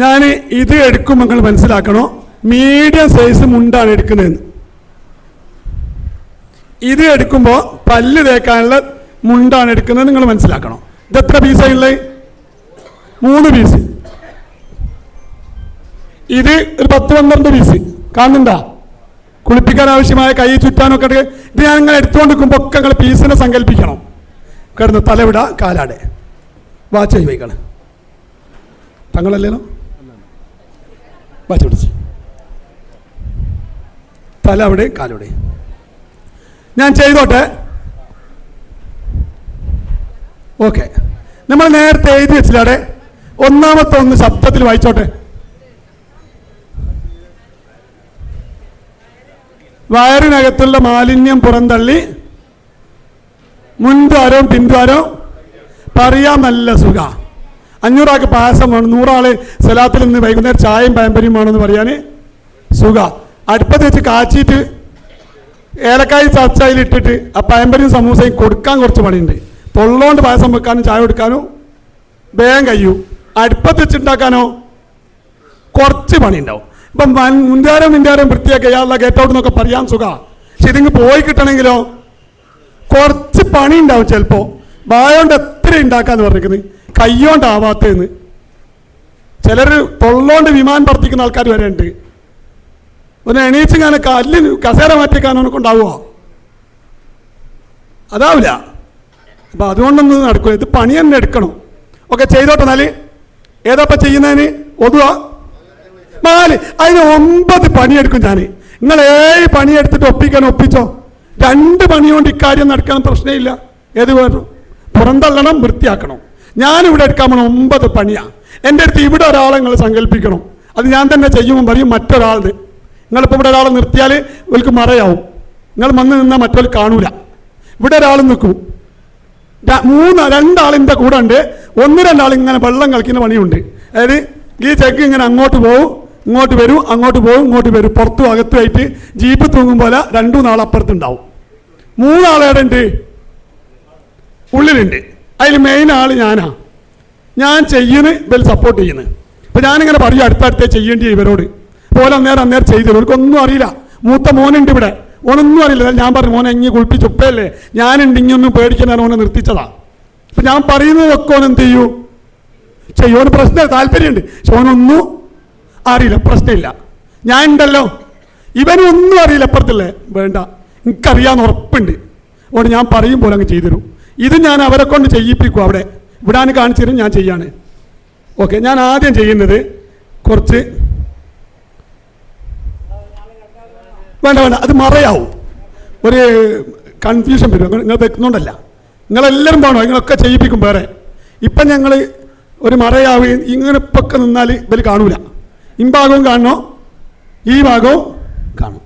ഞാൻ ഇത് എടുക്കുമ്പോൾ നിങ്ങൾ മനസ്സിലാക്കണോ, മീഡിയം സൈസ് മുണ്ടാണ് എടുക്കുന്നതെന്ന്. ഇത് എടുക്കുമ്പോൾ പല്ല് തേക്കാനുള്ള മുണ്ടാണ് എടുക്കുന്നത് നിങ്ങൾ മനസ്സിലാക്കണം. ഇത് എത്ര പീസാണുള്ളത്? 3 പീസ്. ഇത് ഒരു 10-12 പീസ് കാണുന്നുണ്ടാ? കുളിപ്പിക്കാൻ ആവശ്യമായ കൈ ചുറ്റാനൊക്കെ ഇത് ഞാൻ നിങ്ങൾ എടുത്തുകൊണ്ട് നിൽക്കുമ്പോൾ ഒക്കെ നിങ്ങൾ പീസിനെ സങ്കല്പിക്കണം. കിടന്ന് തലവിട കാലാടെ വാച്ച് വയ്ക്കണം. തങ്ങളല്ലേനോ വാച്ച് പിടിച്ച് തല അവിടെ കാലവിടെ. ഞാൻ ചെയ്തോട്ടെ. ഓക്കെ, നമ്മൾ നേരത്തെ എഴുതി വെച്ചില്ലാടെ. ഒന്നാമത്തെ ഒന്ന് ശബ്ദത്തിൽ വായിച്ചോട്ടെ. വയറിനകത്തുള്ള മാലിന്യം പുറന്തള്ളി മുൻദ്വാരവും പിൻദ്വാരവും പറയാൻ നല്ല സുഖ. 500 ആൾക്ക് പായസം വേണം, 100 ആള് സലാത്തിൽ നിന്ന് വൈകുന്നേരം ചായയും പാമ്പരിയും വേണമെന്ന് പറയാൻ സുഖ. അടുപ്പത്ത് വെച്ച് കാച്ചിട്ട് ഏലക്കായി ചർച്ചയിലിട്ടിട്ട് ആ പാമ്പരിയും സമൂസയും കൊടുക്കാൻ കുറച്ച് പണിയുണ്ട്. തൊള്ളോണ്ട് പായസം വെക്കാനും ചായ കൊടുക്കാനും വേഗം കഴിയും. അടുപ്പത്ത് വെച്ചുണ്ടാക്കാനോ കുറച്ച് പണി ഉണ്ടാവും. ഇപ്പം മുൻകാരം വൃത്തിയാക്കി അയാളുടെ ഗേറ്റ് ഔട്ട് എന്നൊക്കെ പറയാൻ സുഖ. പക്ഷെ ഇതിങ്ങ് പോയി കിട്ടണമെങ്കിലോ കുറച്ച് പണി ഉണ്ടാവും. ചിലപ്പോൾ വായോണ്ട് എത്ര ഉണ്ടാക്കാന്ന് പറഞ്ഞിരിക്കുന്നത്, കയ്യോണ്ടാവാത്തതെന്ന്. ചിലർ തൊള്ളോണ്ട് വിമാനം പറത്തിക്കുന്ന ആൾക്കാർ വരെ ഉണ്ട്. ഒന്ന് എണീച്ചിങ്ങനെ കല്ലിന് കസേര മാറ്റിക്കാനോ കൊണ്ടാവുക, അതാവില്ല. അപ്പം അതുകൊണ്ടൊന്നും നടക്കില്ല. ഇത് പണി തന്നെ എടുക്കണം. ഓക്കെ, ചെയ്തോട്ടെ. എന്നാൽ ഏതാപ്പം ചെയ്യുന്നതിന് ഒതുവാ 4. അതിന് 9 പണിയെടുക്കും ഞാൻ. നിങ്ങൾ 7 പണിയെടുത്തിട്ട് ഒപ്പിച്ചോ. 2 പണി കൊണ്ട് ഇക്കാര്യം നടക്കാൻ പ്രശ്നമില്ല. ഏത് വേണം? പുറന്തള്ളണം, വൃത്തിയാക്കണം. ഞാനിവിടെ എടുക്കാൻ പോകണം 9 പണിയാണ്. എൻ്റെ അടുത്ത് ഇവിടെ ഒരാളെ നിങ്ങൾ സങ്കല്പിക്കണം. അത് ഞാൻ തന്നെ ചെയ്യുമ്പോൾ പറയും മറ്റൊരാളിന്. നിങ്ങളിപ്പോൾ ഇവിടെ ഒരാളെ നിർത്തിയാൽ ഇവർക്ക് മറയാവും. നിങ്ങൾ വന്ന് നിന്നാൽ മറ്റൊരു കാണൂല. ഇവിടെ ഒരാൾ നിൽക്കും. 2 ആളിൻ്റെ കൂടെ ഉണ്ട്. 1-2 ആൾ ഇങ്ങനെ വെള്ളം കളിക്കുന്ന പണിയുണ്ട്. അതായത് ഈ ചെക്ക് ഇങ്ങനെ അങ്ങോട്ട് പോകും, ഇങ്ങോട്ട് വരും, അങ്ങോട്ട് പോകും, ഇങ്ങോട്ട് വരും. പുറത്തും അകത്തുമായിട്ട് ജീപ്പ് തൂങ്ങും പോലെ 2-3 ആൾ അപ്പുറത്തുണ്ടാവും. 3 ആളേടെ ഉണ്ട്, ഉള്ളിലുണ്ട്. അതിൽ മെയിൻ ആൾ ഞാനാ. ഞാൻ ചെയ്യുന്നത് ഇവർ സപ്പോർട്ട് ചെയ്യുന്നത്. ഇപ്പം ഞാനിങ്ങനെ പറയും അടുത്തടുത്തേ ചെയ്യേണ്ടി ഇവരോട്. പോലെ അന്നേരം ചെയ്തു. ഇവർക്കൊന്നും അറിയില്ല. മൂത്ത മോനുണ്ട് ഇവിടെ, ഓനൊന്നും അറിയില്ല. ഞാൻ പറഞ്ഞു മോനെ ഇങ്ങി കുളിപ്പിച്ച് ഉപ്പയല്ലേ, ഞാനുണ്ട്, ഇങ്ങൊന്നും പേടിക്കാൻ ഓനെ നിർത്തിച്ചതാ. അപ്പം ഞാൻ പറയുന്നതൊക്കെ ഓൻ എന്ത് ചെയ്യൂ ചെയ്യും. ഓന് പ്രശ്നം താല്പര്യമുണ്ട്, പക്ഷെ ഓനൊന്നും അറിയില്ല. പ്രശ്നമില്ല, ഞാൻ ഉണ്ടല്ലോ. ഇവനൊന്നും അറിയില്ല. അപ്പുറത്തല്ലേ വേണ്ട, എനിക്കറിയാമെന്ന് ഉറപ്പുണ്ട്. അതുകൊണ്ട് ഞാൻ പറയും പോലെ അങ്ങ് ചെയ്തു തരും. ഇത് ഞാൻ അവരെ കൊണ്ട് ചെയ്യിപ്പിക്കും. അവിടെ ഇവിടാൻ കാണിച്ചു തരും, ഞാൻ ചെയ്യാണ്. ഓക്കെ, ഞാൻ ആദ്യം ചെയ്യുന്നത് കുറച്ച് വേണ്ട, അത് മറയാവും. ഒരു കൺഫ്യൂഷൻ വരും. നിങ്ങൾ വെക്കുന്നുണ്ടല്ല, നിങ്ങളെല്ലാവരും പോകണോ? നിങ്ങളൊക്കെ ചെയ്യിപ്പിക്കും വേറെ. ഇപ്പം ഞങ്ങൾ ഒരു മറയാവുകയും ഇങ്ങനെ ഇപ്പൊക്കെ നിന്നാൽ ഇവർ കാണൂല. ഇൻഭാഗവും കാണണോ, ഈ ഭാഗവും കാണും.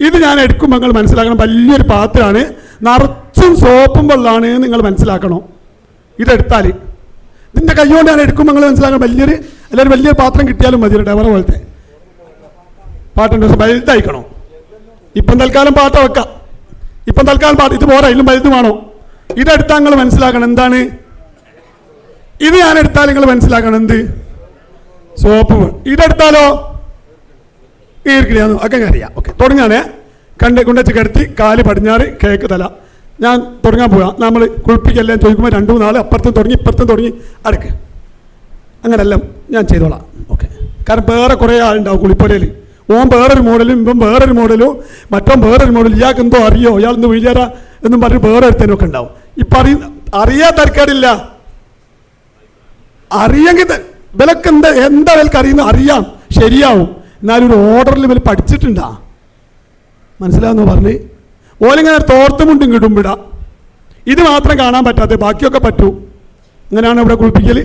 ഇത് ഞാൻ എടുക്കുമ്പോൾ നിങ്ങൾ മനസ്സിലാക്കണം, വലിയൊരു പാത്രമാണ്, നിറച്ചും സോപ്പും വെള്ളമാണ് നിങ്ങൾ മനസ്സിലാക്കണം. ഇതെടുത്താൽ ഇതിൻ്റെ കൈകൊണ്ട് ഞാൻ എടുക്കുമ്പോൾ നിങ്ങൾ മനസ്സിലാക്കണം, എല്ലാവരും വലിയൊരു പാത്രം കിട്ടിയാലും മതി. ഡവറ പോലത്തെ പാട്ടുണ്ട്, വലുതായിക്കണോ. ഇപ്പം തൽക്കാലം പാട്ട വെക്കാം. ഇപ്പം തൽക്കാലം പാട്ട് ഇത് പോരാ, ഇതിലും വലുത് വേണോ. ഇതെടുത്താൽ നിങ്ങൾ മനസ്സിലാക്കണം എന്താണ്. ഇത് ഞാൻ എടുത്താൽ നിങ്ങൾ മനസ്സിലാക്കണം എന്ത് സോപ്പ്. ഇതെടുത്താലോ ഈർക്കിടിയാന്ന് ഒക്കെ അറിയാം. ഓക്കെ, തുടങ്ങാനേ. കൊണ്ടുവച്ച് കിടത്തി, കാല് പടിഞ്ഞാറ്, കേക്ക് തല. ഞാൻ തുടങ്ങാൻ പോവാം. നമ്മൾ കുളിപ്പിക്കെല്ലാം ചോദിക്കുമ്പോൾ 2-3 ആൾ അപ്പുറത്തും തുടങ്ങി ഇപ്പുറത്തും തുടങ്ങി അടുക്ക്. അങ്ങനെല്ലാം ഞാൻ ചെയ്തോളാം. ഓക്കെ, കാരണം വേറെ കുറേ ആളുണ്ടാവും കുളിപ്പുരയിൽ. ഓൻ വേറൊരു മോഡലും ഇപ്പം വേറൊരു മോഡലും മറ്റോ വേറൊരു മോഡലും. ഇയാൾക്ക് എന്തോ അറിയോ, ഇയാൾ എന്തോ വീഴാറ എന്നും പറഞ്ഞ് വേറെ ഒരുത്തനൊക്കെ ഉണ്ടാവും. ഇപ്പം അറിയാൻ തരക്കേടില്ല. അറിയെങ്കിൽ വിലക്ക് എന്താ വിലക്ക് അറിയുന്നു അറിയാം, ശരിയാവും. എന്നാലും ഒരു ഓർഡറിൽ ഇവർ പഠിച്ചിട്ടുണ്ടാ, മനസ്സിലാവുന്നോ പറഞ്ഞ്. ഓലിങ്ങനെ തോർത്തുമുണ്ടും കിടുമ്പിട. ഇത് മാത്രം കാണാൻ പറ്റാതെ ബാക്കിയൊക്കെ പറ്റൂ. അങ്ങനെയാണ് ഇവിടെ കുളിപ്പിക്കൽ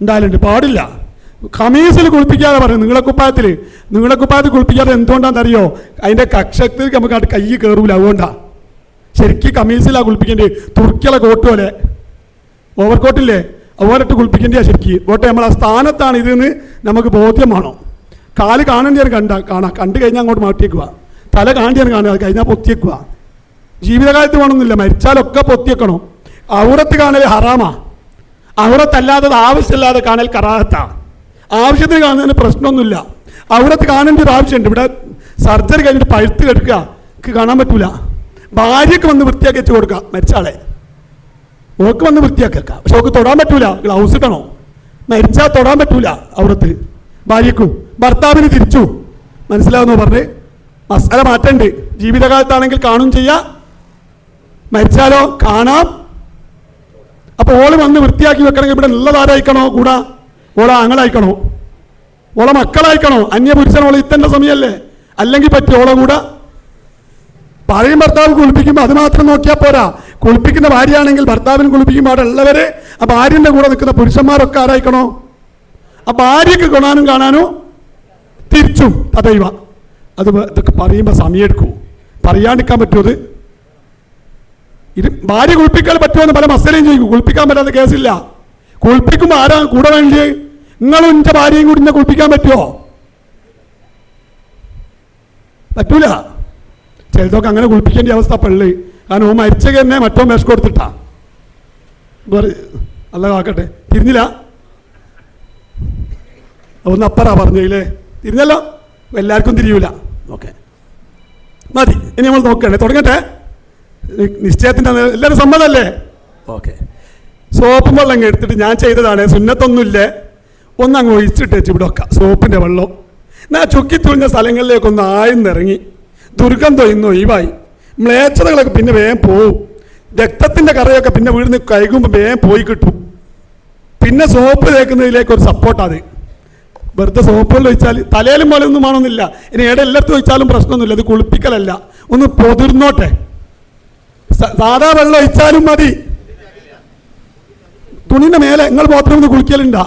ഉണ്ടായാലുണ്ട്. പാടില്ല. ഖമീസിൽ കുളിപ്പിക്കാതെ പറയും. നിങ്ങളക്കുപ്പായത്തിൽ കുളിപ്പിക്കാതെ എന്തുകൊണ്ടാണെന്നറിയോ? അതിൻ്റെ കക്ഷത്തിൽ നമുക്ക് അത് കൈ കയറൂല. അതുകൊണ്ടാണ് ശരിക്കും ഖമീസിലാണ് കുളിപ്പിക്കേണ്ടത്. തുർക്കികളെ കോട്ട് പോലെ, ഓവർകോട്ടില്ലേ, അതുപോലിട്ട് കുളിപ്പിക്കേണ്ടിയാണ് ശരിക്കും. കോട്ടെ നമ്മൾ ആ സ്ഥാനത്താണ് ഇതെന്ന് നമുക്ക് ബോധ്യമാണോ. കാല് കാണേണ്ടിയാണ് കാണാം. കണ്ടു കഴിഞ്ഞാൽ അങ്ങോട്ട് മാറ്റിയേക്കുക. തല കാണേണ്ടിയാണ് കാണുക, അത് കഴിഞ്ഞാൽ പൊത്തിയേക്കുക. ജീവിതകാലത്ത് വേണമെന്നില്ല, മരിച്ചാലൊക്കെ പൊത്തിയേക്കണം. ഔറത്ത് കാണൽ ഹറാമാ. ഔറത്തല്ലാത്തത് ആവശ്യമില്ലാതെ കാണൽ കറാഹത്താ. ആവശ്യത്തിന് കാണുന്നതിന് പ്രശ്നമൊന്നുമില്ല. അവിടത്തെ കാണേണ്ട ഒരു ആവശ്യമുണ്ട്. ഇവിടെ സർജറി കഴിഞ്ഞിട്ട് പഴുത്ത് കെടുക്കുക, കാണാൻ പറ്റൂല. ഭാര്യയ്ക്ക് വന്ന് വൃത്തിയാക്കി വെച്ച് കൊടുക്കുക, മരിച്ച ആളെ ഓക്ക് വന്ന് വൃത്തിയാക്കുക. പക്ഷെ ഓക്ക് തൊടാൻ പറ്റൂല, ഗ്ലൗസ് ഇടണോ. മരിച്ചാൽ തൊടാൻ പറ്റൂല അവിടത്ത് ഭാര്യയ്ക്കും. ഭർത്താവിന് തിരിച്ചു. മനസ്സിലാവുന്നോ പറഞ്ഞ്? മസാല മാറ്റണ്ട്. ജീവിതകാലത്താണെങ്കിൽ കാണും ചെയ്യാം, മരിച്ചാലോ കാണാം. അപ്പോൾ ഓള് വന്ന് വൃത്തിയാക്കി വെക്കണമെങ്കിൽ ഇവിടെ ഉള്ളതാരായിക്കണോ കൂടാ? ഓള ആങ്ങളായിക്കണോ, ഓള മക്കളായിക്കണോ? അന്യപുരുഷൻ ഓളെ ഇത്തന്നെ സമയമല്ലേ? അല്ലെങ്കിൽ പറ്റി ഓളെ കൂടെ പറയും. ഭർത്താവ് കുളിപ്പിക്കുമ്പോൾ അത് മാത്രം നോക്കിയാൽ പോരാ. കുളിപ്പിക്കുന്ന ഭാര്യയാണെങ്കിൽ ഭർത്താവിന് കുളിപ്പിക്കുമ്പോൾ അവിടെ ഉള്ളവരെ ആ ഭാര്യൻ്റെ കൂടെ നിൽക്കുന്ന പുരുഷന്മാരൊക്കെ ആരായിക്കണോ? ആ ഭാര്യയ്ക്ക് കാണാനും തിരിച്ചും തദൈവ. അത് ഇതൊക്കെ പറയുമ്പോൾ സമയമെടുക്കൂ. പറയാണ്ടിരിക്കാൻ പറ്റുമോ? അത് ഇത് ഭാര്യ കുളിപ്പിക്കാൻ പറ്റുമോ പല മസലയും ചെയ്യും. കുളിപ്പിക്കാൻ പറ്റാത്ത കേസില്ല. കുളിപ്പിക്കുമ്പോൾ ആരാ കൂടെ വേണ്ടിയേ? നിങ്ങളും എൻ്റെ ഭാര്യയും കൂടി ഇന്നെ കുളിപ്പിക്കാൻ പറ്റുമോ? പറ്റൂല. ചിലതൊക്കെ അങ്ങനെ കുളിപ്പിക്കേണ്ട അവസ്ഥ പള്ളി. കാരണം ഓ മരിച്ചത് തന്നെ മറ്റോ മേശ കൊടുത്തിട്ടാ. അല്ല കാക്കട്ടെ, തിരിഞ്ഞില്ല. ഒന്ന് അപ്പറാ പറഞ്ഞില്ലേ? തിരിഞ്ഞല്ലോ. എല്ലാവർക്കും തിരിയൂല. ഓക്കെ, മതി. ഇനി നമ്മൾ നോക്കണ്ടേ? തുടങ്ങട്ടെ. നിശ്ചയത്തിൻ്റെ എല്ലാവരും സമ്മതമല്ലേ? ഓക്കെ. സോപ്പും വെള്ളം എടുത്തിട്ട് ഞാൻ ചെയ്തതാണ്. സുന്നത്തൊന്നുമില്ലേ, ഒന്നങ്ങ് ഒഴിച്ചിട്ട് വെച്ച് ഇവിടെ വെക്കാം. സോപ്പിൻ്റെ വെള്ളം ഞാൻ ചുക്കിത്തുളിഞ്ഞ സ്ഥലങ്ങളിലേക്കൊന്ന് ആഴ്ന്നിറങ്ങി ദുർഗന്ധം ഇന്ന് ഒഴിവായി. മ്ലേച്ഛതകളൊക്കെ പിന്നെ വേഗം പോവും. രക്തത്തിൻ്റെ കറയൊക്കെ പിന്നെ വീടിന് കഴുകുമ്പോൾ വേഗം പോയി കിട്ടും. പിന്നെ സോപ്പ് തേക്കുന്നതിലേക്ക് ഒരു സപ്പോർട്ടാണ്. വെറുതെ സോപ്പുകളിൽ ഒഴിച്ചാൽ തലയിലും പോലെ ഒന്നും വേണമെന്നില്ല. ഇനി ഏടെ എല്ലായിടത്തും ഒഴിച്ചാലും പ്രശ്നമൊന്നുമില്ല. അത് കുളിപ്പിക്കലല്ല, ഒന്ന് പൊതിർന്നോട്ടെ. സാധാ വെള്ളം ഒഴിച്ചാലും മതി. തുണിൻ്റെ മേലെ നിങ്ങൾ ബാത്റൂമിൽ നിന്ന് കുളിക്കലുണ്ടാ?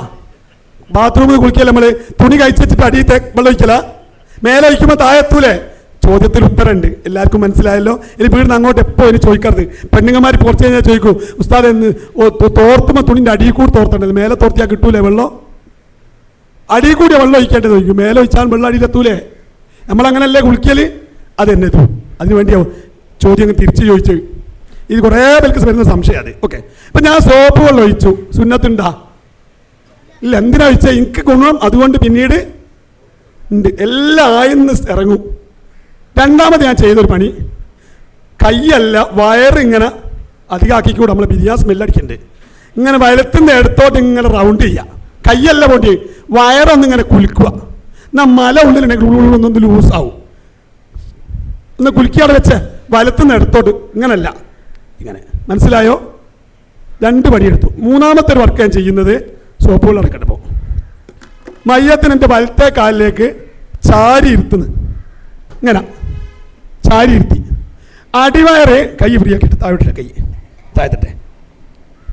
ബാത്റൂമിൽ നിന്ന് കുളിക്കൽ നമ്മൾ തുണി കഴിച്ചിട്ട് അടിയിൽ വെള്ളം ഒഴിക്കല? മേലെ ഒഴിക്കുമ്പോൾ താഴെത്തൂലേ? ചോദ്യത്തിൽ ഉത്തരമുണ്ട്. എല്ലാവർക്കും മനസ്സിലായല്ലോ. ഇനി വീടിന് അങ്ങോട്ട് എപ്പോൾ ഇനി ചോദിക്കരുത്. പെണ്ണുങ്ങന്മാർ കുറച്ച് കഴിഞ്ഞാൽ ചോദിക്കൂ, ഉസ്താദ് എന്ന് തോർത്തുമ്പോൾ തുണിൻ്റെ അടിയിൽ കൂടി തോർത്തേണ്ടത്, മേലെ തോർത്തിയാൽ കിട്ടൂലേ വെള്ളം? അടിയിൽ കൂടി വെള്ളം ഒഴിക്കേണ്ടത് ചോദിക്കും. മേലെ ഒഴിച്ചാൽ വെള്ളം അടിയിലെത്തൂലേ? നമ്മളങ്ങനല്ലേ കുളിക്കൽ? അതെന്നെ എത്തും. അതിന് വേണ്ടിയാവും ചോദ്യം തിരിച്ച് ചോദിച്ചു. ഇത് കുറേ പേർക്ക് വരുന്ന സംശയം അത്. ഓക്കെ, അപ്പം ഞാൻ സോപ്പ് വെള്ളം ഒഴിച്ചു. സുന്നത്തുണ്ടാ? ഇല്ല. എന്തിനാ ഒഴിച്ചാൽ? എനിക്ക് ഗുണം അതുകൊണ്ട് പിന്നീട് ഉണ്ട്. എല്ലാം ആയിന്ന് ഇറങ്ങും. രണ്ടാമത് ഞാൻ ചെയ്തൊരു പണി, കൈയല്ല വയറിങ്ങനെ അധികമാക്കിക്കൂടെ. നമ്മൾ ബിരിയാണി സ്മെല്ലടിക്കണ്ടേ? ഇങ്ങനെ വയലത്തിൻ്റെ അടുത്തോട്ട് ഇങ്ങനെ റൗണ്ട് ചെയ്യുക. കൈയല്ല പോണ്ടി, വയറൊന്നിങ്ങനെ കുലുക്കുക. എന്നാൽ മല ഉള്ളിലുണ്ടെങ്കിൽ ഉള്ളൊന്നൊന്ന് ലൂസാവും. ഒന്ന് കുലുക്കിയാടെ വെച്ച് വലത്തുനിന്ന് എടുത്തോട്ട് ഇങ്ങനല്ല, ഇങ്ങനെ. മനസ്സിലായോ? രണ്ട് പണിയെടുത്തു. മൂന്നാമത്തെ ഒരു വർക്ക് ഞാൻ ചെയ്യുന്നത് സോപ്പ് വെള്ളം ഇറക്കട്ടപ്പോൾ മയ്യത്തിന് എൻ്റെ വലത്തെ കാലിലേക്ക് ചാരി ഇരുത്തുന്നു. ഇങ്ങനെ ചാരി ഇരുത്തി അടിവയറ് കൈ ഫ്രീയാക്കിയിട്ട് താഴോട്ടില്ല, കൈ താഴത്തെ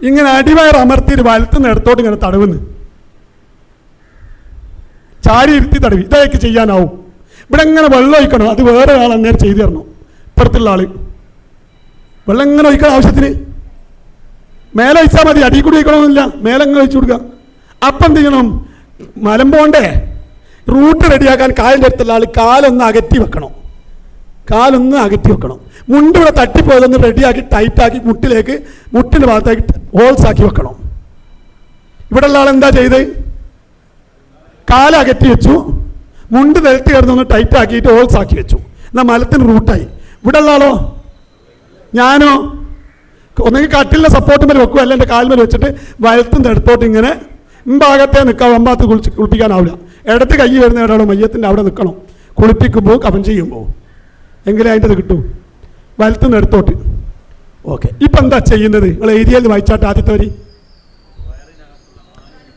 ഇങ്ങനെ അടിവയർ അമർത്തിയിട്ട് വലത്തുനിന്ന് എടുത്തോട്ട് ഇങ്ങനെ തടവുന്നു. ചാരി ഇരുത്തി തടവി. ഇതൊക്കെ ചെയ്യാനാവും. ഇവിടെ ഇങ്ങനെ വെള്ളം ഒഴിക്കണം. അത് വേറെ ആൾ അന്നേരം ചെയ്തു തരണം. ഇപ്പുറത്തുള്ള ആൾ വെള്ളം ഇങ്ങനെ ഒഴിക്കണം ആവശ്യത്തിന്. മേലെ ഒഴിച്ചാൽ മതി, അടിയിൽ കൂടി ഒഴിക്കണമെന്നില്ല. മേലെ ഇങ്ങനെ ഒഴിച്ചു കൊടുക്കുക. അപ്പം എന്ത് ചെയ്യണം? മലമ്പോണ്ടേ റൂട്ട് റെഡിയാക്കാൻ കാലിൻ്റെ അടുത്തുള്ള ആൾ കാലൊന്ന് അകറ്റി വെക്കണം. കാലൊന്ന് അകറ്റി വെക്കണം. മുണ്ട് ഇവിടെ തട്ടിപ്പോയതൊന്ന് റെഡിയാക്കി ടൈറ്റാക്കി മുട്ടിൻ്റെ ഭാഗത്തേക്ക് ഹോൾസ് ആക്കി വെക്കണം. ഇവിടെ ഉള്ള ആൾ എന്താ ചെയ്ത്? കാലകറ്റി വെച്ചു, മുണ്ട് നിലത്ത് കിടന്നൊന്ന് ടൈറ്റ് ആക്കിയിട്ട് ഹോൾസ് ആക്കി വെച്ചു. എന്നാൽ മലത്തിന് റൂട്ടായി. ഇവിടെ ഉള്ള ആളോ? ഞാനോ ഒന്നെങ്കിൽ കട്ടിലിൻ്റെ സപ്പോർട്ട് മേലെ വെക്കുക, അല്ല എൻ്റെ കാൽമേൽ വെച്ചിട്ട് വലത്തുനിന്ന് എടുത്തോട്ട് ഇങ്ങനെ ഭാഗത്തെ നിൽക്കാം. അമ്പാത്ത് കുളിപ്പിക്കാനാവില്ല. ഇടത്ത് കൈ വരുന്ന ഒരാളോ മയ്യത്തിൻ്റെ അവിടെ നിൽക്കണം. കുളിപ്പിക്കുമ്പോൾ കഫൻ ചെയ്യുമ്പോൾ എങ്കിലേ അതിൻ്റെ അത് കിട്ടും. വലത്തുനിന്ന് എടുത്തോട്ട്. ഓക്കെ, ഇപ്പം എന്താ ചെയ്യുന്നത്? നിങ്ങൾ ഏരിയയിൽ വായിച്ചാട്ട് ആദ്യത്തെ വരി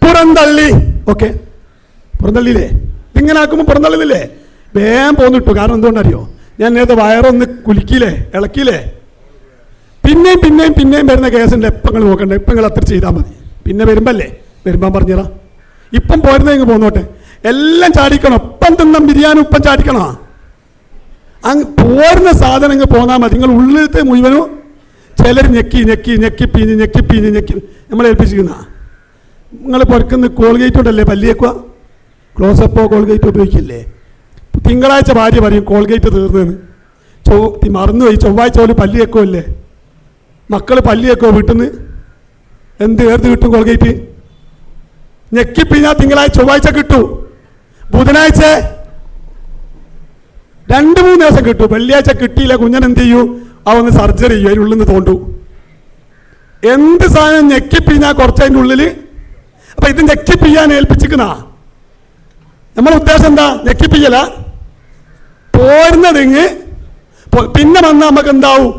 പുറന്തള്ളി. ഓക്കെ, പുറന്തള്ളിയില്ലേ? ഇങ്ങനെ ആക്കുമ്പോൾ പുറന്തള്ളില്ലേ? വേഗം പോന്നിട്ടു. കാരണം എന്തുകൊണ്ടറിയോ? ഞാൻ നേരത്തെ വയറൊന്ന് കുലുക്കിയില്ലേ, ഇളക്കിയില്ലേ? പിന്നെയും വരുന്ന കേസുണ്ട്. എപ്പം നിങ്ങൾ നോക്കണ്ട, ഇപ്പം നിങ്ങൾ അത്ര ചെയ്താൽ മതി. പിന്നെ വരുമ്പം പറഞ്ഞുതരാം. ഇപ്പം പോരുന്നെങ്കിൽ പോന്നോട്ടെ. എല്ലാം ചാടിക്കണം. ഒപ്പം തിന്നാൻ ബിരിയാണി ഉപ്പം ചാടിക്കണോ? അങ്ങ് പോരുന്ന സാധനങ്ങൾ പോന്നാൽ മതി. നിങ്ങൾ ഉള്ളിലത്തെ മുഴുവനും ചിലർ ഞെക്കി നമ്മളെ ഏൽപ്പിച്ചിരിക്കുന്ന. നിങ്ങൾ പുറക്കുന്ന കോൾഗേറ്റ് കൊണ്ടല്ലേ പല്ലിയേക്കുക? ക്ലോസപ്പോ കോൾഗേറ്റ് ഉപയോഗിക്കില്ലേ? തിങ്കളാഴ്ച ഭാര്യ പറയും കോൾഗേറ്റ് തീർന്നെന്ന്. മറന്നുപോയി. ചൊവ്വാഴ്ച പോലും പല്ലി വെക്കുമല്ലേ? മക്കൾ പല്ലി വെക്കുമോ വീട്ടിൽ നിന്ന്? ഏർത്ത് കിട്ടും കോൾഗേറ്റ്? ഞെക്കിപ്പിഞ്ഞാൽ തിങ്കളാഴ്ച ചൊവ്വാഴ്ച കിട്ടൂ, ബുധനാഴ്ച 2-3 ദിവസം കിട്ടൂ. വെള്ളിയാഴ്ച കിട്ടിയില്ല, കുഞ്ഞൻ എന്ത് ചെയ്യൂ? അവന്ന് സർജറി ചെയ്യൂ, അതിനുള്ളിൽ നിന്ന് തോണ്ടു. എന്ത് സാധനം ഞെക്കിപ്പിഞ്ഞാൽ കുറച്ചതിൻ്റെ ഉള്ളിൽ. അപ്പൊ ഇത് ഞെക്കിപ്പിയ്യാൻ ഏൽപ്പിച്ചിരിക്കുന്ന നമ്മളെ ഉദ്ദേശം എന്താ? ഞെക്കിപ്പിയ്യല. പോരുന്നതെങ്ങ് പിന്നെ വന്നാൽ നമുക്ക് എന്താവും?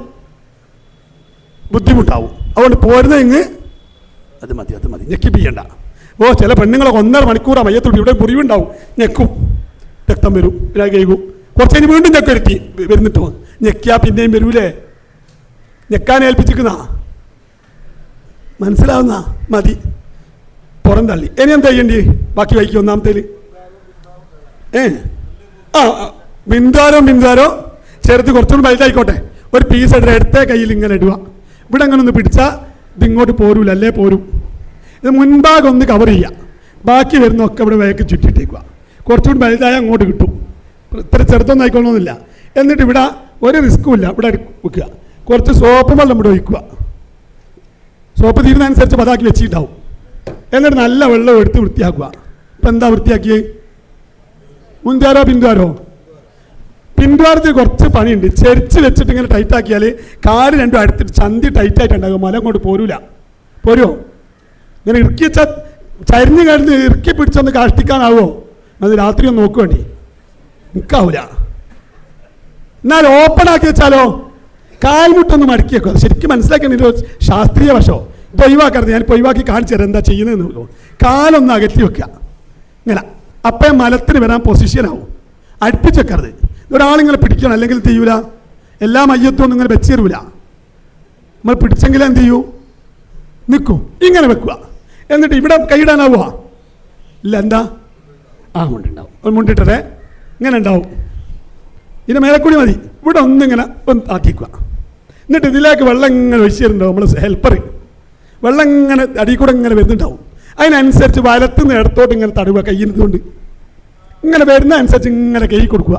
ബുദ്ധിമുട്ടാവും. അതുകൊണ്ട് പോരുന്നതെങ്ങ് അത് മതി, അത് മതി, ഞെക്കിപ്പിയ്യണ്ട. ചില പെണ്ണുങ്ങളൊക്കെ 1.5 മണിക്കൂറാ മയ്യത്തോട്ട് ഇവിടെ മുറിവുണ്ടാവും, ഞെക്കും, രക്തം വരും, പിന്നെ കഴിക്കും, കുറച്ച് കഴിഞ്ഞ് വീണ്ടും ഞെക്കൊരുത്തി വരുന്നിട്ടോ. ഞെക്കിയാ പിന്നെയും വരൂലേ? ഞെക്കാൻ ഏൽപ്പിച്ചിരിക്കുന്ന മനസ്സിലാവുന്ന മതി, പുറം തള്ളി. ഇനി എന്താ ചെയ്യണ്ടി? ബാക്കി വൈക്കും. ഒന്നാമത്തേല് ബിന്ദുവാരോ ചെറുത്ത് കുറച്ചുകൂടി വലുതായിക്കോട്ടെ, ഒരു പീസ് എടുത്ത കയ്യിൽ ഇങ്ങനെ ഇടുക. ഇവിടെ അങ്ങനെ ഒന്ന് പിടിച്ചാൽ ഇതിങ്ങോട്ട് പോരൂല, അല്ലേ പോരും. ഇത് മുൻഭാഗം ഒന്ന് കവർ ചെയ്യുക, ബാക്കി വരുന്നൊക്കെ ഇവിടെ വേക്ക് ചുറ്റിട്ടേക്കുക. കുറച്ചുകൂടി വലുതായ അങ്ങോട്ട് കിട്ടും. ഇത്ര ചെറുത്തൊന്നും ആയിക്കൊള്ളണമെന്നില്ല. എന്നിട്ട് ഇവിടെ ഒരു റിസ്ക്കും ഇല്ല, ഇവിടെ വെക്കുക. കുറച്ച് സോപ്പ് വെള്ളം ഇവിടെ ഒഴിക്കുക. സോപ്പ് തീരുന്നതനുസരിച്ച് പതാക്കി വെച്ചിട്ടുണ്ടാവും. എന്നിട്ട് നല്ല വെള്ളം എടുത്ത് വൃത്തിയാക്കുക. ഇപ്പം എന്താ വൃത്തിയാക്കിയേ? മുൻദ്വാരോ പിന്തുവാരോ? പിന്തുവാരത്തിൽ കുറച്ച് പണിയുണ്ട്. ചെരിച്ച് വെച്ചിട്ട് ഇങ്ങനെ ടൈറ്റാക്കിയാൽ കാല് രണ്ടും അടുത്തിട്ട് ചന്തി ടൈറ്റായിട്ടുണ്ടാകും, മല കൊണ്ട് പോരൂല. പോരുമോ? ഇങ്ങനെ ഇറുക്കി വെച്ചാൽ ചരിഞ്ഞ് കഴിഞ്ഞ് ഇറുക്കി പിടിച്ചൊന്ന് കാഷ്ടിക്കാനാവോ? അത് രാത്രി ഒന്ന് നോക്കുവേണ്ടി, നിൽക്കാവൂല. എന്നാൽ ഓപ്പൺ ആക്കി വെച്ചാലോ കാൽമുട്ടൊന്ന് മടക്കി വെക്കും. അത് ശരിക്കും മനസ്സിലാക്കേണ്ട ശാസ്ത്രീയ വശോ. ഇത് ഒഴിവാക്കരുത്, ഞാനിപ്പോൾ ഒഴിവാക്കി കാണിച്ചു തരാം എന്താ ചെയ്യുന്നതെന്ന്. കാലൊന്ന് അകറ്റി വെക്കുക ഇങ്ങനെ, അപ്പം മലത്തിന് വരാൻ പൊസിഷനാവും. അടുപ്പിച്ച് വെക്കരുത്. ഒരാളിങ്ങനെ പിടിക്കണം, അല്ലെങ്കിൽ ചെയ്യൂല. എല്ലാ മയ്യത്തും ഒന്നും ഇങ്ങനെ വെച്ച് തരൂല. നമ്മൾ പിടിച്ചെങ്കിൽ എന്ത് ചെയ്യൂ? നിൽക്കും. ഇങ്ങനെ വെക്കുക. എന്നിട്ട് ഇവിടെ കൈയിടാനാവുക ഇല്ല. എന്താ? മുണ്ടുണ്ടാവും. ഒരു മുണ്ടിട്ടേ ഇങ്ങനെ ഉണ്ടാവും. ഇതിന് മേലെക്കൂടി മതി. ഇവിടെ ഒന്നിങ്ങനെ ഒന്ന് ആക്കിക്കുക. എന്നിട്ട് ഇതിലേക്ക് വെള്ളം ഇങ്ങനെ ഒഴിച്ചിട്ടുണ്ടാവും. നമ്മൾ ഹെൽപ്പർ വെള്ളം ഇങ്ങനെ അടിയിൽ കൂടെ ഇങ്ങനെ വരുന്നുണ്ടാവും. അതിനനുസരിച്ച് വലത്തുനിന്ന് ഇടത്തോട്ട് ഇങ്ങനെ തടുക. കയ്യിനുകൊണ്ട് ഇങ്ങനെ വരുന്ന അനുസരിച്ച് ഇങ്ങനെ കൈ കൊടുക്കുക.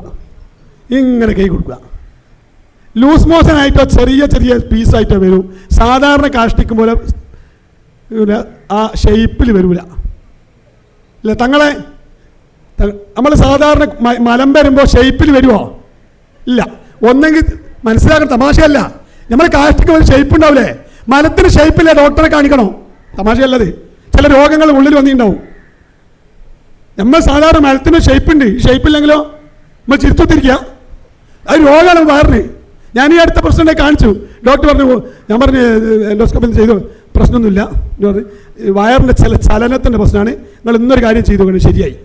ഇങ്ങനെ കൈ കൊടുക്കുക. ലൂസ് മോഷൻ ആയിട്ടോ ചെറിയ ചെറിയ പീസായിട്ടോ വരും. സാധാരണ കാഷ്ടിക്കും പോലെ ആ ഷേപ്പിൽ വരൂല. അല്ല തങ്ങളെ, നമ്മൾ സാധാരണ മലം വരുമ്പോൾ ഷേപ്പിൽ വരുമോ? ഇല്ല. ഒന്നെങ്കിൽ മനസ്സിലാക്കണം, തമാശയല്ല. നമ്മൾ കാഷ്ടിക്ക് ഒരു ഷേപ്പ് ഉണ്ടാവില്ലേ? മലത്തിന് ഷേപ്പില്ല, ഡോക്ടറെ കാണിക്കണോ? തമാശയല്ലത്. ചില രോഗങ്ങൾ ഉള്ളിൽ വന്നിട്ടുണ്ടാവും. നമ്മൾ സാധാരണ മലത്തിന് ഷേപ്പുണ്ട്, ഈ ഷേപ്പില്ലെങ്കിലോ നമ്മൾ ചിരിച്ചൊത്തിരിക്കുക. അത് രോഗമാണ് വയറിന്. ഞാൻ ഈ അടുത്ത പ്രശ്നം കാണിച്ചു. ഡോക്ടർ പറഞ്ഞു, ഞാൻ പറഞ്ഞു എൻഡോസ്കോപ്പി ചെയ്തു, പ്രശ്നമൊന്നുമില്ല. വയറിൻ്റെ ചില ചലനത്തിൻ്റെ പ്രശ്നമാണ്, നിങ്ങൾ ഇന്നൊരു കാര്യം ചെയ്തു കൊണ്ട് ശരിയായി.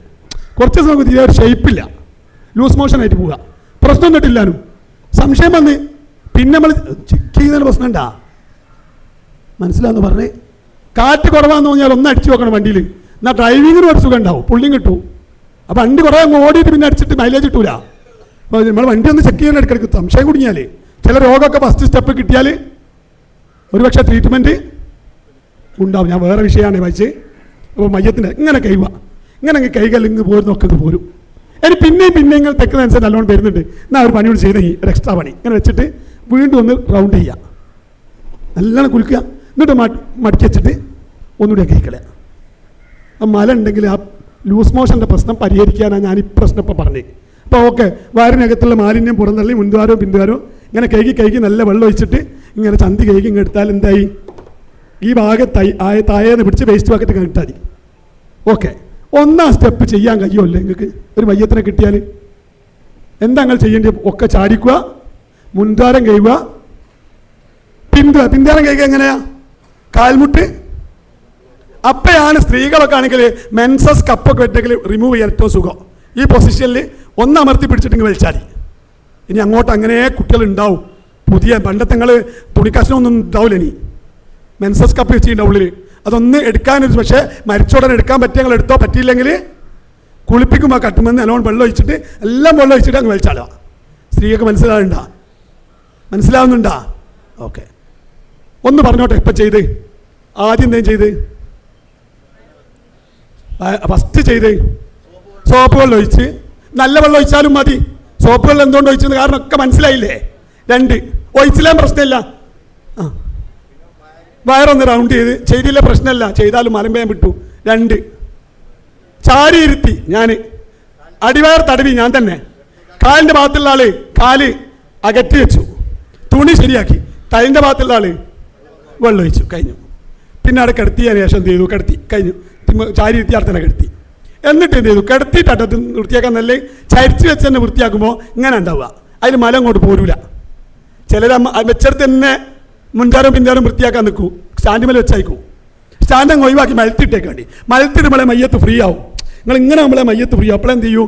കുറച്ച് ദിവസം തീരെ ഒരു ഷേപ്പില്ല, ലൂസ് മോഷനായിട്ട് പോവുക. പ്രശ്നം തൊട്ടില്ലാനും സംശയം വന്ന് പിന്നെ നമ്മൾ ചെക്ക് ചെയ്യുന്നതിന് പ്രശ്നം ഉണ്ടാ. മനസ്സിലാന്ന് പറഞ്ഞേ. കാറ്റ് കുറവാന്ന് പറഞ്ഞാൽ ഒന്ന് അടിച്ചു നോക്കണം വണ്ടിയിൽ. എന്നാൽ ഡ്രൈവിങ്ങിനും ഒരു സുഖം ഉണ്ടാവും, പുള്ളിയും കിട്ടും. അപ്പോൾ വണ്ടി കുറേ അങ്ങ് ഓടിയിട്ട് പിന്നെ അടിച്ചിട്ട് മൈലേജ് കിട്ടൂല. അപ്പോൾ നമ്മൾ വണ്ടി ഒന്ന് ചെക്ക് ചെയ്യാൻ ഇടയ്ക്കിടയ്ക്ക് സംശയം കുടുങ്ങിയാൽ ചില രോഗമൊക്കെ ഫസ്റ്റ് സ്റ്റെപ്പ് കിട്ടിയാൽ ഒരുപക്ഷെ ട്രീറ്റ്മെൻറ്റ് ഉണ്ടാവും. ഞാൻ വേറെ വിഷയമാണ് വായിച്ച്. അപ്പോൾ മയ്യത്തിൻ്റെ ഇങ്ങനെ കൈവ ഇങ്ങനെ കൈകൾ ഇങ്ങ് പോരുന്നൊക്കെ പോരും. ഇനി പിന്നെയും ഇങ്ങനെ തെക്കുന്നതനുസരിച്ച് നല്ലോണം വരുന്നുണ്ട്. എന്നാൽ ഒരു പണി കൂടി ചെയ്തെങ്കിൽ ഒരു എക്സ്ട്രാ പണി ഇങ്ങനെ വെച്ചിട്ട് വീണ്ടും ഒന്ന് റൗണ്ട് ചെയ്യുക, നല്ലോണം കുലുക്കുക. എന്നിട്ട് മടക്കി വെച്ചിട്ട് ഒന്നുകൂടി കഴിക്കളയുക. ആ മല ഉണ്ടെങ്കിൽ ആ ലൂസ് മോഷൻ്റെ പ്രശ്നം പരിഹരിക്കാനാണ് ഞാൻ ഈ പ്രശ്നം ഇപ്പോൾ പറഞ്ഞത്. അപ്പോൾ ഓക്കെ, വയറിനകത്തുള്ള മാലിന്യം പുറന്തള്ളി മുൻദ്വാരവും പിൻദ്വാരവും ഇങ്ങനെ കഴുകി നല്ല വെള്ളം ഒഴിച്ചിട്ട് ഇങ്ങനെ ചന്തി കഴുകി ഇങ്ങനെ എടുത്താൽ എന്തായി? ഈ താഴേന്ന് പിടിച്ച് വേസ്റ്റ് ബാക്കറ്റ് ഇട്ടാൽ മതി. ഓക്കെ, ഒന്നാം സ്റ്റെപ്പ് ചെയ്യാൻ കഴിയുമല്ലേ നിങ്ങൾക്ക്? ഒരു മയ്യത്തിനെ കിട്ടിയാൽ എന്താ നിങ്ങൾ ചെയ്യേണ്ടത്? ഒക്കെ ചാടിക്കുക, മുൻദ്വാരം കഴുകുക, പിൻദ്വാരം കഴുകുക. എങ്ങനെയാ? കാൽമുട്ട്. അപ്പോഴാണ് സ്ത്രീകളൊക്കെ ആണെങ്കിൽ മെൻസസ് കപ്പൊക്കെ വെട്ടെങ്കിൽ റിമൂവ് ചെയ്യാൻ ഏറ്റവും സുഖം. ഈ പൊസിഷനിൽ ഒന്ന് അമർത്തി പിടിച്ചിട്ടെങ്കിൽ വലിച്ചാൽ ഇനി അങ്ങോട്ട് അങ്ങനെ കുട്ടികളുണ്ടാവും. പുതിയ പണ്ടത്തെ നിങ്ങൾ തുണിക്കഷ്ണമൊന്നും ഉണ്ടാവില്ല. ഇനി മെൻസസ് കപ്പ് വെച്ചിട്ടുണ്ടാവും ഉള്ളിൽ. അതൊന്ന് എടുക്കാനൊരു, പക്ഷേ മരിച്ചോടനെ എടുക്കാൻ പറ്റിയ ഞങ്ങൾ എടുത്തോ, പറ്റിയില്ലെങ്കിൽ കുളിപ്പിക്കുമ്പോൾ കട്ടുമെന്ന് നല്ലോണം വെള്ളം ഒഴിച്ചിട്ട് എല്ലാം വെള്ളം ഒഴിച്ചിട്ട് അങ്ങ് വലിച്ചാളുക. സ്ത്രീയൊക്കെ മനസ്സിലാവുന്നുണ്ടാ? ഓക്കെ, ഒന്ന് പറഞ്ഞോട്ടെ. ഇപ്പം ചെയ്ത് ആദ്യം എന്തേലും ചെയ്ത് ഫസ്റ്റ് ചെയ്ത് സോപ്പ് വെള്ളം ഒഴിച്ച്, നല്ല വെള്ളം ഒഴിച്ചാലും മതി. സോപ്പ് വെള്ളം എന്തുകൊണ്ട് ഒഴിച്ചെന്ന് കാരണം ഒക്കെ മനസ്സിലായില്ലേ? 2 ഒഴിച്ചില്ലാൻ പ്രശ്നമില്ല. വയറൊന്ന് റൗണ്ട് ചെയ്തില്ല പ്രശ്നമല്ല, ചെയ്താലും മലമ്പയം വിട്ടു. 2 ചാരി ഇരുത്തി ഞാൻ, അടിവയർ തടവി ഞാൻ തന്നെ, കാലിൻ്റെ ഭാഗത്തുള്ള ആള് കാല് അകറ്റി വെച്ചു, തുണി ശരിയാക്കി, തലിൻ്റെ ഭാഗത്തുള്ള ആള് വെള്ളം ഒഴിച്ചു, കഴിഞ്ഞു. പിന്നെ അവിടെ കിടത്തിയതിന് ശേഷം എന്ത് ചെയ്തു, കിടത്തി, കഴിഞ്ഞു. ചാരി ഇരുത്തി അവിടെ തന്നെ കിടത്തി. എന്നിട്ട് എന്ത് ചെയ്തു, കിടത്തിയിട്ടത് വൃത്തിയാക്കാൻ നല്ല ചരിച്ച് വെച്ച് തന്നെ വൃത്തിയാക്കുമ്പോൾ ഇങ്ങനെ ഉണ്ടാവുക, അതിൽ മല അങ്ങോട്ട് പോരൂല. ചിലർ വെച്ചെടുത്ത് തന്നെ മുൻചാരം പിൻചാരം വൃത്തിയാക്കാൻ നിൽക്കൂ, സ്റ്റാൻഡ് മേലെ വെച്ചയക്കും. സ്റ്റാൻഡ് അങ്ങ് ഒഴിവാക്കി മലത്തിട്ടേക്ക് വേണ്ടി, മലത്തിട്ട് നമ്മളെ മയ്യത്ത് ഫ്രീ ആവും. നിങ്ങൾ ഇങ്ങനെ നമ്മളെ മയ്യത്ത് ഫ്രീ ആവും. അപ്പോഴെന്ത് ചെയ്യൂ,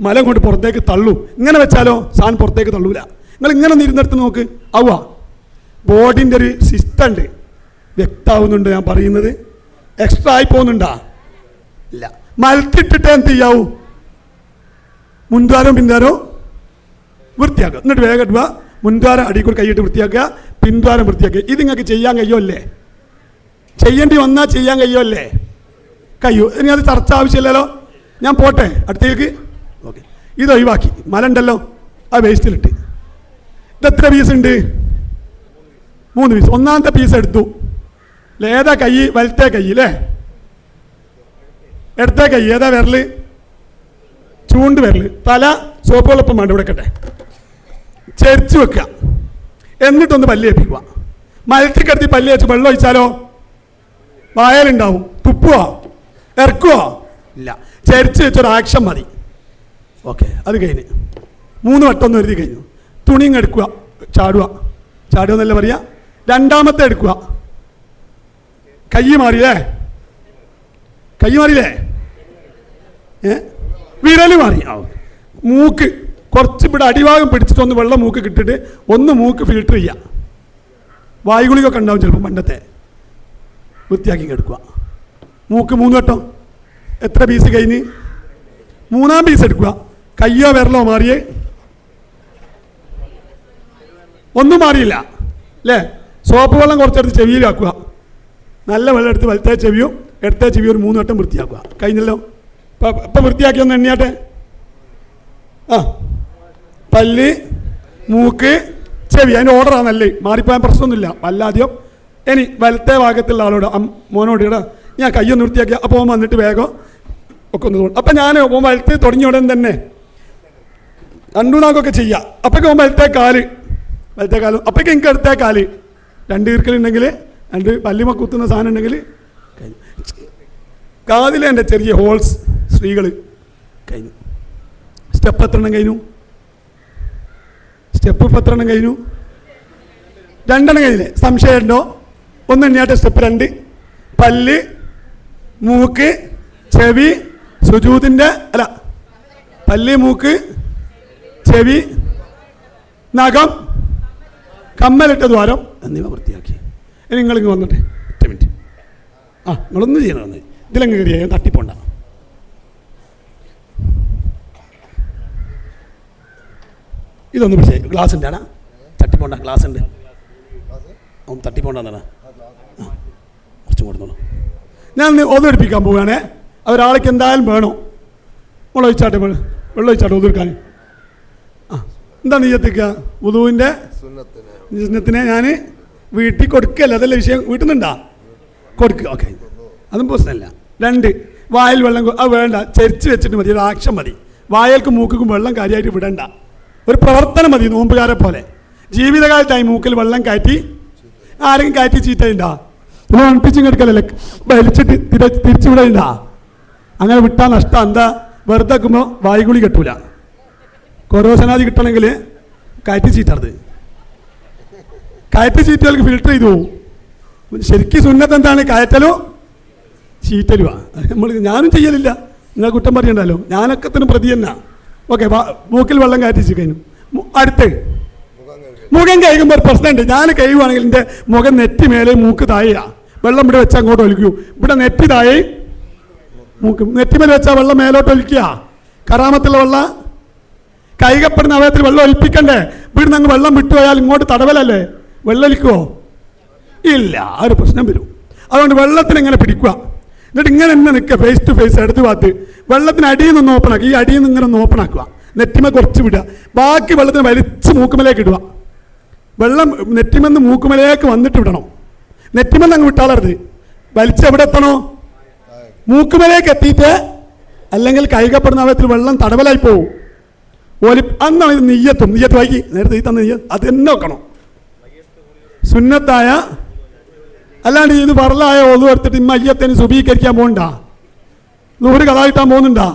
മല കൊണ്ട് പുറത്തേക്ക് തള്ളൂ. ഇങ്ങനെ വെച്ചാലോ സാധനം പുറത്തേക്ക് തള്ളൂല. നിങ്ങൾ ഇങ്ങനെ ഒന്ന് ഇരുന്നെടുത്ത് നോക്ക്, ആവുക. ബോഡിൻ്റെ ഒരു സിസ്റ്റം ഉണ്ട്. വ്യക്തമാവുന്നുണ്ട് ഞാൻ പറയുന്നത്? എക്സ്ട്രാ ആയി പോകുന്നുണ്ടാ? ഇല്ല. മലത്തിട്ടിട്ട് എന്ത് ചെയ്യാവൂ, മുൻദ്വാരം പിൻദ്വാരവും വൃത്തിയാക്കുക. എന്നിട്ട് വേഗം ഇടുക, മുൻദ്വാരം അടിക്കൂടി കൈയിട്ട് വൃത്തിയാക്കുക, പിൻദ്വാരം വൃത്തിയാക്കുക. ഇത് നിങ്ങൾക്ക് ചെയ്യാൻ കഴിയുമല്ലേ? ചെയ്യേണ്ടി വന്നാൽ ചെയ്യാൻ കഴിയുമല്ലേ? കഴിയൂ. ഇനി അത് ചർച്ച ആവശ്യമില്ലല്ലോ. ഞാൻ പോട്ടെ അടുത്തേക്ക്. ഓക്കെ, ഇത് ഒഴിവാക്കി. മല ഉണ്ടല്ലോ, ആ വേസ്റ്റിലിട്ട്. ഇതെത്ര പീസ് ഉണ്ട്? 3 പീസ്. ഒന്നാമത്തെ പീസ് എടുത്തു. ഏതാ കൈ? വലത്തെ കൈ അല്ലേ? ഇടത്തെ കൈ ഏതാ? വിരല്, ചൂണ്ട് വിരല്. തല സോപ്പ് വെള്ളപ്പം വേണ്ട, ഇവിടെ കട്ടെ ചെരിച്ച് വെക്കുക. എന്നിട്ടൊന്ന് പല്ല് ഏൽപ്പിക്കുക. മലത്തിക്കടത്തി പല്ല് വെച്ച് വെള്ളം ഒഴിച്ചാലോ വായലുണ്ടാവും. തുപ്പുവോ, ഇറക്കുവോ? ഇല്ല. ചെരിച്ച് വെച്ചൊരു ആക്ഷൻ മതി. ഓക്കെ, അത് കഴിഞ്ഞ് 3 വട്ടം ഒന്ന് എഴുതി കഴിഞ്ഞു. തുണിയും എടുക്കുക, ചാടുക. ചാടുക എന്നല്ല പറയുക. രണ്ടാമത്തെ എടുക്കുക. കൈ മാറിയില്ലേ? കൈ മാറിയില്ലേ? വിരല് മാറി. മൂക്ക് കുറച്ച് ഇവിടെ അടിഭാഗം പിടിച്ചിട്ടൊന്ന് വെള്ളം മൂക്ക് കിട്ടിയിട്ട് ഒന്ന് മൂക്ക് ഫിൽട്ടർ ചെയ്യുക. വായുഗുളികൊക്കെ ഉണ്ടാവും ചിലപ്പോൾ പണ്ടത്തെ. വൃത്തിയാക്കി എടുക്കുക. മൂക്ക് 3 വട്ടം. എത്ര പീസ് കഴിഞ്ഞ്? 3-ാം പീസ് എടുക്കുക. കയ്യോ വിരലോ മാറിയേ? ഒന്നും മാറിയില്ല അല്ലേ? സോപ്പ് വെള്ളം കുറച്ചെടുത്ത് ചെവിയിലാക്കുക. നല്ല വെള്ളം എടുത്ത് വലത്തെ ചെവിയും ഇടത്തെ ചെവിയും ഒരു 3 വട്ടം വൃത്തിയാക്കുക. കഴിഞ്ഞല്ലോ. ഇപ്പം വൃത്തിയാക്കി ഒന്ന് എണ്ണിയാട്ടെ. ആ, പല്ല്, മൂക്ക്, ചെവി. അതിൻ്റെ ഓർഡറാണല്ലേ, മാറിപ്പോയാൻ പ്രശ്നമൊന്നുമില്ല. വല്ലാതെയോ. ഇനി വലത്തെ ഭാഗത്തുള്ള ആളോട്, മോനോട് ഇടാ ഞാൻ കയ്യൊന്ന് വൃത്തിയാക്കി. അപ്പോൾ ഓൻ വന്നിട്ട് വേഗം ഒക്കെ ഒന്ന് തോന്നും. അപ്പം ഞാൻ ഓൻ വലത്ത് തുടങ്ങിയ ഉടൻ തന്നെ രണ്ടൂണാക്കൊക്കെ ചെയ്യാം. അപ്പോഴേക്കും ഓൻ വലത്തെ കാല് അപ്പോഴേക്കും എനിക്ക് എടുത്തേ കാല് 2 ഈർക്കലുണ്ടെങ്കിൽ 2 പല്ലിമ കുത്തുന്ന സാധനം ഉണ്ടെങ്കിൽ കഴിഞ്ഞു. കാതിലെ എൻ്റെ ചെറിയ ഹോൾസ് സ്ത്രീകൾ കഴിഞ്ഞു. സ്റ്റെപ്പ് എത്ര എണ്ണം കഴിഞ്ഞു? സ്റ്റെപ്പ് ഇപ്പം എത്ര എണ്ണം കഴിഞ്ഞു? 2 എണ്ണം കഴിഞ്ഞില്ലേ? സംശയം ഉണ്ടോ? ഒന്ന് എണ്ണിയാട്ടെ. സ്റ്റെപ്പ് 2. പല്ല്, മൂക്ക്, ചെവി, സുജൂദിൻ്റെ അല്ല, പല്ല്, മൂക്ക്, ചെവി, നഖം, കമ്മലിട്ട ദ്വാരം എന്നിവ വൃത്തിയാക്കി. ഇനി നിങ്ങളിങ്ങ് വന്നിട്ട് 10 മിനിറ്റ്. ആ, നിങ്ങളൊന്നും ചെയ്യണമെന്ന് ഇതിലങ്ങ് കയറിയാൽ തട്ടിപ്പോണ്ട. ഇതൊന്നും പിടിച്ചേ. ഗ്ലാസ് ഉണ്ടാണ്, തട്ടിപ്പോണ്ട. ഗ്ലാസ് ഉണ്ട്, തട്ടിപ്പോണ്ടെന്നാണ്. ആ, കുറച്ചും കൊടുത്തോളൂ. ഞാൻ ഒതുവെടുപ്പിക്കാൻ പോവുകയാണേ. ഒരാൾക്ക് എന്തായാലും വേണോ? വെള്ളം ഒഴിച്ചാട്ടെ, വെള്ളം ഒഴിച്ചാട്ടെ ഒതുക്കാൻ. ആ, എന്താ നെയ്യത്തിക്കുക? വുദൂവിൻ്റെ സുന്നത്തിനെ ഞാൻ വീട്ടിൽ കൊടുക്കുകയല്ല, അതല്ല വിഷയം. വീട്ടിൽ നിന്നുണ്ടാ കൊടുക്കുക. ഓക്കെ, അതും പ്രശ്നമല്ല. 2, വായിൽ വെള്ളം അത് വേണ്ട, ചരിച്ച് വെച്ചിട്ട് മതി. ഒരു ആക്ഷൻ മതി. വായൽക്കും മൂക്കും വെള്ളം കാര്യമായിട്ട് വിടണ്ട. ഒരു പ്രവർത്തനം മതി. നോമ്പുകാരെ പോലെ ജീവിതകാലത്തായി മൂക്കിൽ വെള്ളം കയറ്റി ആരെങ്കിലും കയറ്റി ചീറ്റയുണ്ടാ? ഇത് മണിപ്പിച്ചും കിടക്കലല്ലേ, വലിച്ചിട്ട് തിരിച്ചു വിടലുണ്ടാ? അങ്ങനെ വിട്ടാൽ നഷ്ടം. എന്താ? വെറുതെ വെക്കുമ്പോൾ വായുകുളി കെട്ടൂല. കൊറോസനാദി കിട്ടണമെങ്കിൽ കയറ്റി ചീറ്റരുത്. കയറ്റി ചീറ്റകൾക്ക് ഫിൽട്ടർ ചെയ്തു പോകും. ശരിക്കും സുന്നത്ത് എന്താണ്? കയറ്റലോ ചീറ്റലുവാ. ഞാനും ചെയ്യലില്ല, നിങ്ങൾ കുറ്റം പറയണ്ടല്ലോ. ഞാനൊക്കെ തന്നെ പ്രതി തന്നെ. ഓക്കെ, മൂക്കിൽ വെള്ളം കയറ്റിച്ച് കഴിഞ്ഞു. അടുത്ത് മുഖം കഴുകുമ്പോൾ ഒരു പ്രശ്നമുണ്ട്. ഞാൻ കഴുകുവാണെങ്കിൽ എൻ്റെ മുഖം നെറ്റി മേലെ മൂക്ക് താഴെയാണ്. വെള്ളം ഇവിടെ വെച്ചാൽ അങ്ങോട്ട് ഒലിക്കൂ. ഇവിടെ നെറ്റി താഴെ, മൂക്ക് നെറ്റിമേൽ വെച്ചാൽ വെള്ളം മേലോട്ട് ഒലിക്കുക. കറാമത്തുള്ള വെള്ളം കൈകപ്പെടുന്ന അവയത്തിൽ വെള്ളം ഒലിപ്പിക്കണ്ടേ? ഇവിടുന്ന് അങ്ങ് വെള്ളം വിട്ടുപോയാൽ ഇങ്ങോട്ട് തടവലല്ലേ, വെള്ളം ഒലിക്കുവോ? ഇല്ല, ആ ഒരു പ്രശ്നം വരും. അതുകൊണ്ട് വെള്ളത്തിന് ഇങ്ങനെ പിടിക്കുക. എന്നിട്ട് ഇങ്ങനെ തന്നെ നിൽക്കുക, ഫേസ് ടു ഫേസ് എടുത്ത് ഭാഗത്ത്. വെള്ളത്തിന് അടിയിൽ നിന്ന് ഓപ്പണാക്കുക. ഈ അടിയിൽ നിന്ന് ഇങ്ങനെ ഒന്ന് ഓപ്പണാക്കുക. നെറ്റിമ കുറച്ച് വിടുക. ബാക്കി വെള്ളത്തിന് വലിച്ച് മൂക്കുമലേക്ക് ഇടുക. വെള്ളം നെറ്റിമെന്ന് മൂക്കുമലേക്ക് വന്നിട്ട് വിടണം. നെറ്റിമെന്ന് അങ്ങ് വിട്ടാളരുത്. വലിച്ച് എവിടെ എത്തണോ? മൂക്കുമലേക്ക് എത്തിയിട്ട് അല്ലെങ്കിൽ കഴുകപ്പെടുന്ന അവയത്തിൽ വെള്ളം തടവലായി പോവും. അന്ന് നെയ്യത്ത് വായിക്കി നേരത്തെ ഈ തന്ന നെയ്യത്ത് അത് തന്നെ വെക്കണം. സുന്നത്തായ അല്ലാണ്ട് ഇത് പറലായ ഒതു എടുത്തിട്ട് മയ്യത്തിന് സുബീകരിക്കാൻ പോകണ്ട, നൂറ് കഥ കിട്ടാൻ പോകുന്നുണ്ടാ?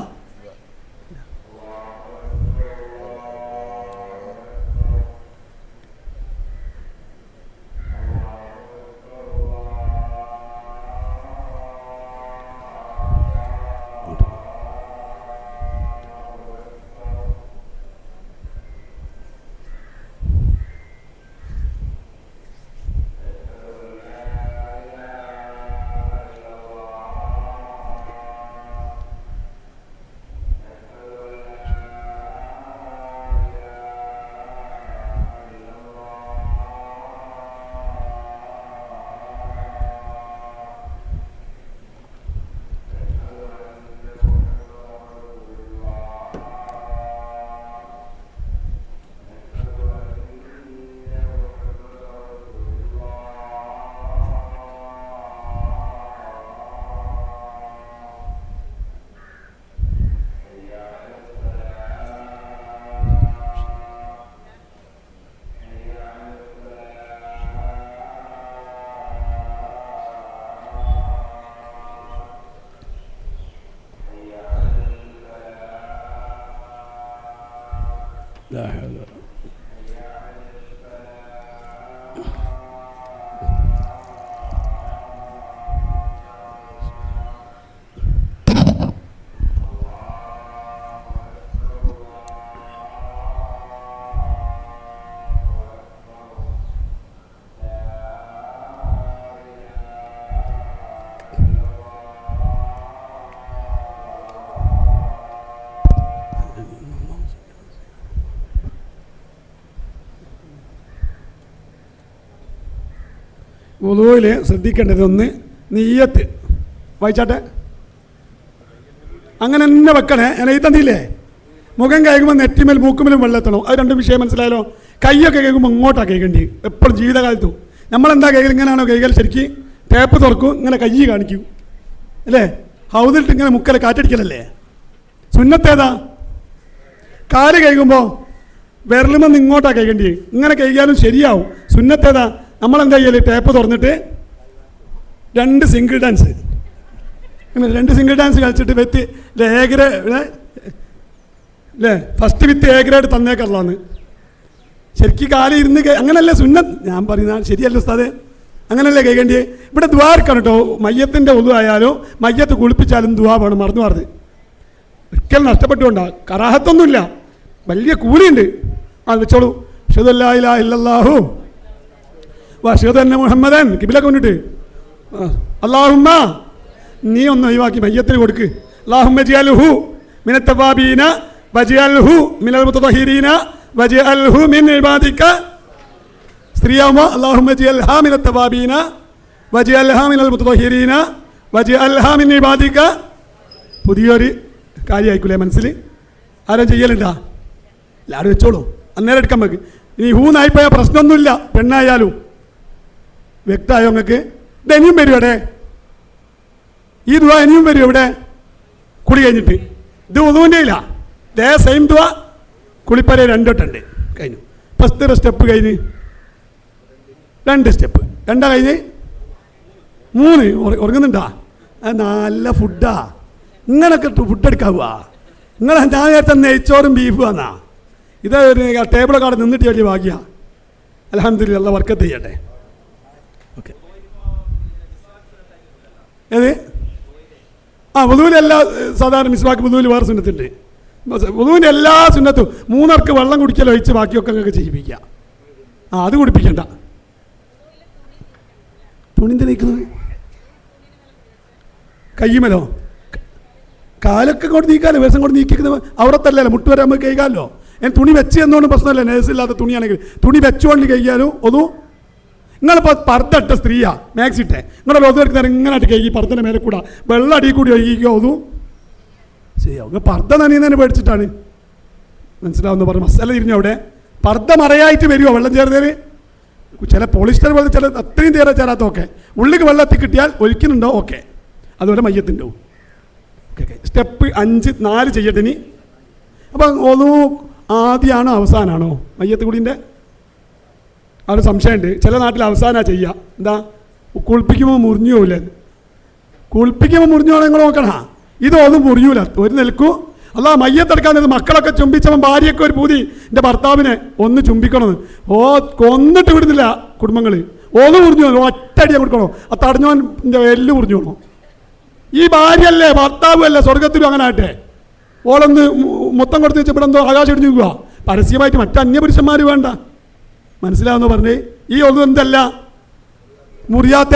വുളൂയിൽ ശ്രദ്ധിക്കേണ്ടത് ഒന്ന് നിയ്യത്ത് വായിച്ചാട്ടെ, അങ്ങനെ തന്നെ വെക്കണേ. ഞാൻ ഈ തന്നില്ലേ, മുഖം കഴുകുമ്പോൾ നെറ്റിമേൽ മൂക്കുമേലും വെള്ളത്തണം. അത് രണ്ട് വിഷയം മനസ്സിലായാലോ? കൈയൊക്കെ കഴുകുമ്പോൾ ഇങ്ങോട്ടാണ് കഴുകേണ്ടി എപ്പോഴും ജീവിതകാലത്തും. നമ്മളെന്താ കൈകൾ ഇങ്ങനെയാണോ കൈകൾ ശരിക്കും ടേപ്പ് തുറക്കും, ഇങ്ങനെ കൈ കാണിക്കും അല്ലേ? ഹൗദിലിട്ട് ഇങ്ങനെ മുക്കലെ കാറ്റടിക്കലല്ലേ സുന്നത്തേതാ? കാല് കഴുകുമ്പോൾ വിരലുമെന്ന് ഇങ്ങോട്ടാണ് കഴുകേണ്ടി, ഇങ്ങനെ കഴുകിയാലും ശരിയാവും. സുന്നത്തേതാ? നമ്മളെന്താ ചെയ്യല്? ടേപ്പ് തുറന്നിട്ട് രണ്ട് സിംഗിൾ ഡാൻസ് കളിച്ചിട്ട് വെത്ത് ഏകര അല്ലേ, ഫസ്റ്റ് വിത്ത് എ ഗ്രേഡ് തന്നേക്കല്ലാന്ന്. ശരിക്കും കാലം ഇരുന്ന് അങ്ങനല്ലേ സുന്നത്ത്? ഞാൻ പറയുന്ന ശരിയല്ല ഉസ്താദേ, അങ്ങനല്ലേ കൈകണ്ടിയേ? ഇവിടെ ദ്വാർക്കാണ് കേട്ടോ. മയ്യത്തിൻ്റെ ഒതു ആയാലും മയ്യത്ത് കുളിപ്പിച്ചാലും ദ്വാ വേണം, മറന്നു പറഞ്ഞത് ഒരിക്കലും നഷ്ടപ്പെട്ടുകൊണ്ടാ. കറാഹത്തൊന്നുമില്ല, വലിയ കൂലിയുണ്ട്. അത് വെച്ചോളൂ. അഷ്ഹദു അല്ലാ ഇലാഹ ഇല്ലല്ലാഹു വഅഷ്ഹദു അന്ന മുഹമ്മദൻ കിബിലൊക്കെ കൊണ്ടിട്ട് അല്ലാഹുമ്മ നീ ഒന്ന് ഒഴിവാക്കി മയ്യത്തിന് കൊടുക്ക്. അല്ലാഹുമ്മ ജഅൽഹു മിനൽ തവാബീന വജഅൽഹു മിനൽ മുതതഹിരീന വജഅൽഹു മിൻ ഇബാദിക. സ്ത്രീയാവുമ്പോൾ അല്ലാഹുമ്മ ജഅൽഹാ മിനൽ തവാബീന വജഅൽഹാ മിനൽ മുതതഹിരീന വജഅൽഹാ മിൻ ഇബാദിക. പുതിയൊരു കാര്യമായിക്കൂലേ മനസ്സിൽ? ആരും ചെയ്യലുണ്ടാ? എല്ലാവരും വെച്ചോളൂ, അന്നേരം എടുക്കാൻ വെക്ക്. ഇനി ഹൂന്നായിപ്പോയാൽ പ്രശ്നമൊന്നുമില്ല, പെണ്ണായാലും. വ്യക്തമായോ നിങ്ങൾക്ക്? ഇത് ഇനിയും വരും ഇവിടെ, ഈ ദുആ ഇനിയും വരും ഇവിടെ കുളി കഴിഞ്ഞിട്ട്. ഇത് ഒന്നുവിൻ്റെ ഇല്ല, ദേ സെയിം ദുആ കുളിപ്പര രണ്ടോട്ടുണ്ട് കഴിഞ്ഞു. ഫസ്റ്റ് സ്റ്റെപ്പ് കഴിഞ്ഞ് 2 സ്റ്റെപ്പ്, 2 കഴിഞ്ഞ് 3 ഉറങ്ങുന്നുണ്ടാ? നല്ല ഫുഡാ. ഇങ്ങനൊക്കെ ഫുഡ് എടുക്കാവുക നിങ്ങൾ? ഞാൻ നേരത്തെ നെയ്ച്ചോറും ബീഫും വന്നാ. ഇത് ടേബിളൊക്കെ അവിടെ നിന്നിട്ട് വലിയ ഭാഗ്യ. അൽഹംദുലില്ലാഹ്, അല്ലാഹ് ബർക്കത്ത് ചെയ്യട്ടെ. ഓക്കെ, ഏത്? വുളൂവിൽ എല്ലാ സാധാരണ മിസ്വാക്ക് വുളൂവിൽ വേറെ സുന്നത്തുണ്ട്. വുളൂവിൻ്റെ എല്ലാ സുന്നത്തും 3 വെള്ളം കുടിക്കലോ ഒഴിച്ച് ബാക്കിയൊക്കെ നിങ്ങൾക്ക് ചെയ്യിപ്പിക്കുക. അത് കുടിപ്പിക്കണ്ട. തുണിന്ത് നീക്കുന്നത് കയ്യുമലോ? കാലൊക്കെ കൊണ്ട് നീക്കാമല്ലോ, വേഷം കൊണ്ട് നീക്കുന്നത് അവിടത്തല്ലല്ലോ, മുട്ടുവരെ നമുക്ക് കഴിക്കാമല്ലോ. തുണി വെച്ച് എന്നോണ്ട് പ്രശ്നമല്ല, നേഴ്സില്ലാത്ത തുണിയാണെങ്കിൽ തുണി വെച്ചുകൊണ്ട് കഴിക്കാനും. ഒന്നു നിങ്ങളിപ്പോൾ പർദ്ദ ഇട്ട സ്ത്രീയാ, മാക്സ് ഇട്ടേ, നിങ്ങളുടെ ലോകം എടുക്കുന്ന ഇങ്ങനായിട്ട് കഴുകി പർദ്ദൻ്റെ മേലെ കൂടെ വെള്ളം അടിയിൽ കൂടി ഒഴുകിക്കോ. ഒന്നു ശരിയാവും. പർദ്ദ നനയുന്നതിന് പേടിച്ചിട്ടാണ്, മനസ്സിലാവുന്ന പറഞ്ഞു. മസാല തിരിഞ്ഞു അവിടെ പർദ്ദ മറയായിട്ട് വരുമോ വെള്ളം ചേർന്നതിന്? ചില പോളിസ്റ്റർ പോലെ ചില അത്രയും ചേരാത്തൊക്കെ ഉള്ളിക്ക് വെള്ളത്തിൽ കിട്ടിയാൽ ഒലിക്കുന്നുണ്ടോ? ഓക്കെ. അതുപോലെ മയ്യത്തിൻ്റെ സ്റ്റെപ്പ് 5 4 ചെയ്യട്ടെ ഇനി. അപ്പം ഒതു ആദ്യമാണോ അവസാനമാണോ മയ്യത്ത് കുളീൻ്റെ? ആ ഒരു സംശയമുണ്ട്. ചില നാട്ടിൽ അവസാനമാണ് ചെയ്യുക. എന്താ, കുളിപ്പിക്കുമ്പോൾ മുറിഞ്ഞു പോകില്ല. കുളിപ്പിക്കുമ്പോൾ മുറിഞ്ഞു പോകണം, നിങ്ങൾ നോക്കണ. ഇതൊന്നും മുറിയൂല, ഒരു നിൽക്കൂ. അല്ലാ മയ്യത്തെടുക്കാൻ മക്കളൊക്കെ ചുംബിച്ചവൻ ഭാര്യയൊക്കെ ഒരു പൂതി എൻ്റെ ഭർത്താവിനെ ഒന്ന് ചുംബിക്കണമെന്ന്. കൊന്നിട്ട് വിടുന്നില്ല കുടുംബങ്ങൾ. ഒന്ന് മുറിഞ്ഞു പോകണം, ഒറ്റയടിയാ കൊടുക്കണോ, ആ തടഞ്ഞവൻ്റെ എല്ല് മുറിഞ്ഞു പോകണം. ഈ ഭാര്യയല്ലേ ഭർത്താവും അല്ലേ സ്വർഗത്തിലും അങ്ങനെ ആട്ടെ. ഓളൊന്ന് മൊത്തം കൊടുത്ത് വെച്ച് ഇവിടെ എന്തോ ആകാശം ഇടിഞ്ഞു പോവുക. പരസ്യമായിട്ട് മറ്റ് അന്യപുരുഷന്മാർ വേണ്ട. മനസ്സിലാവുന്ന പറഞ്ഞേ. ഈ ഒന്നും എന്തല്ല മുറിയാത്ത,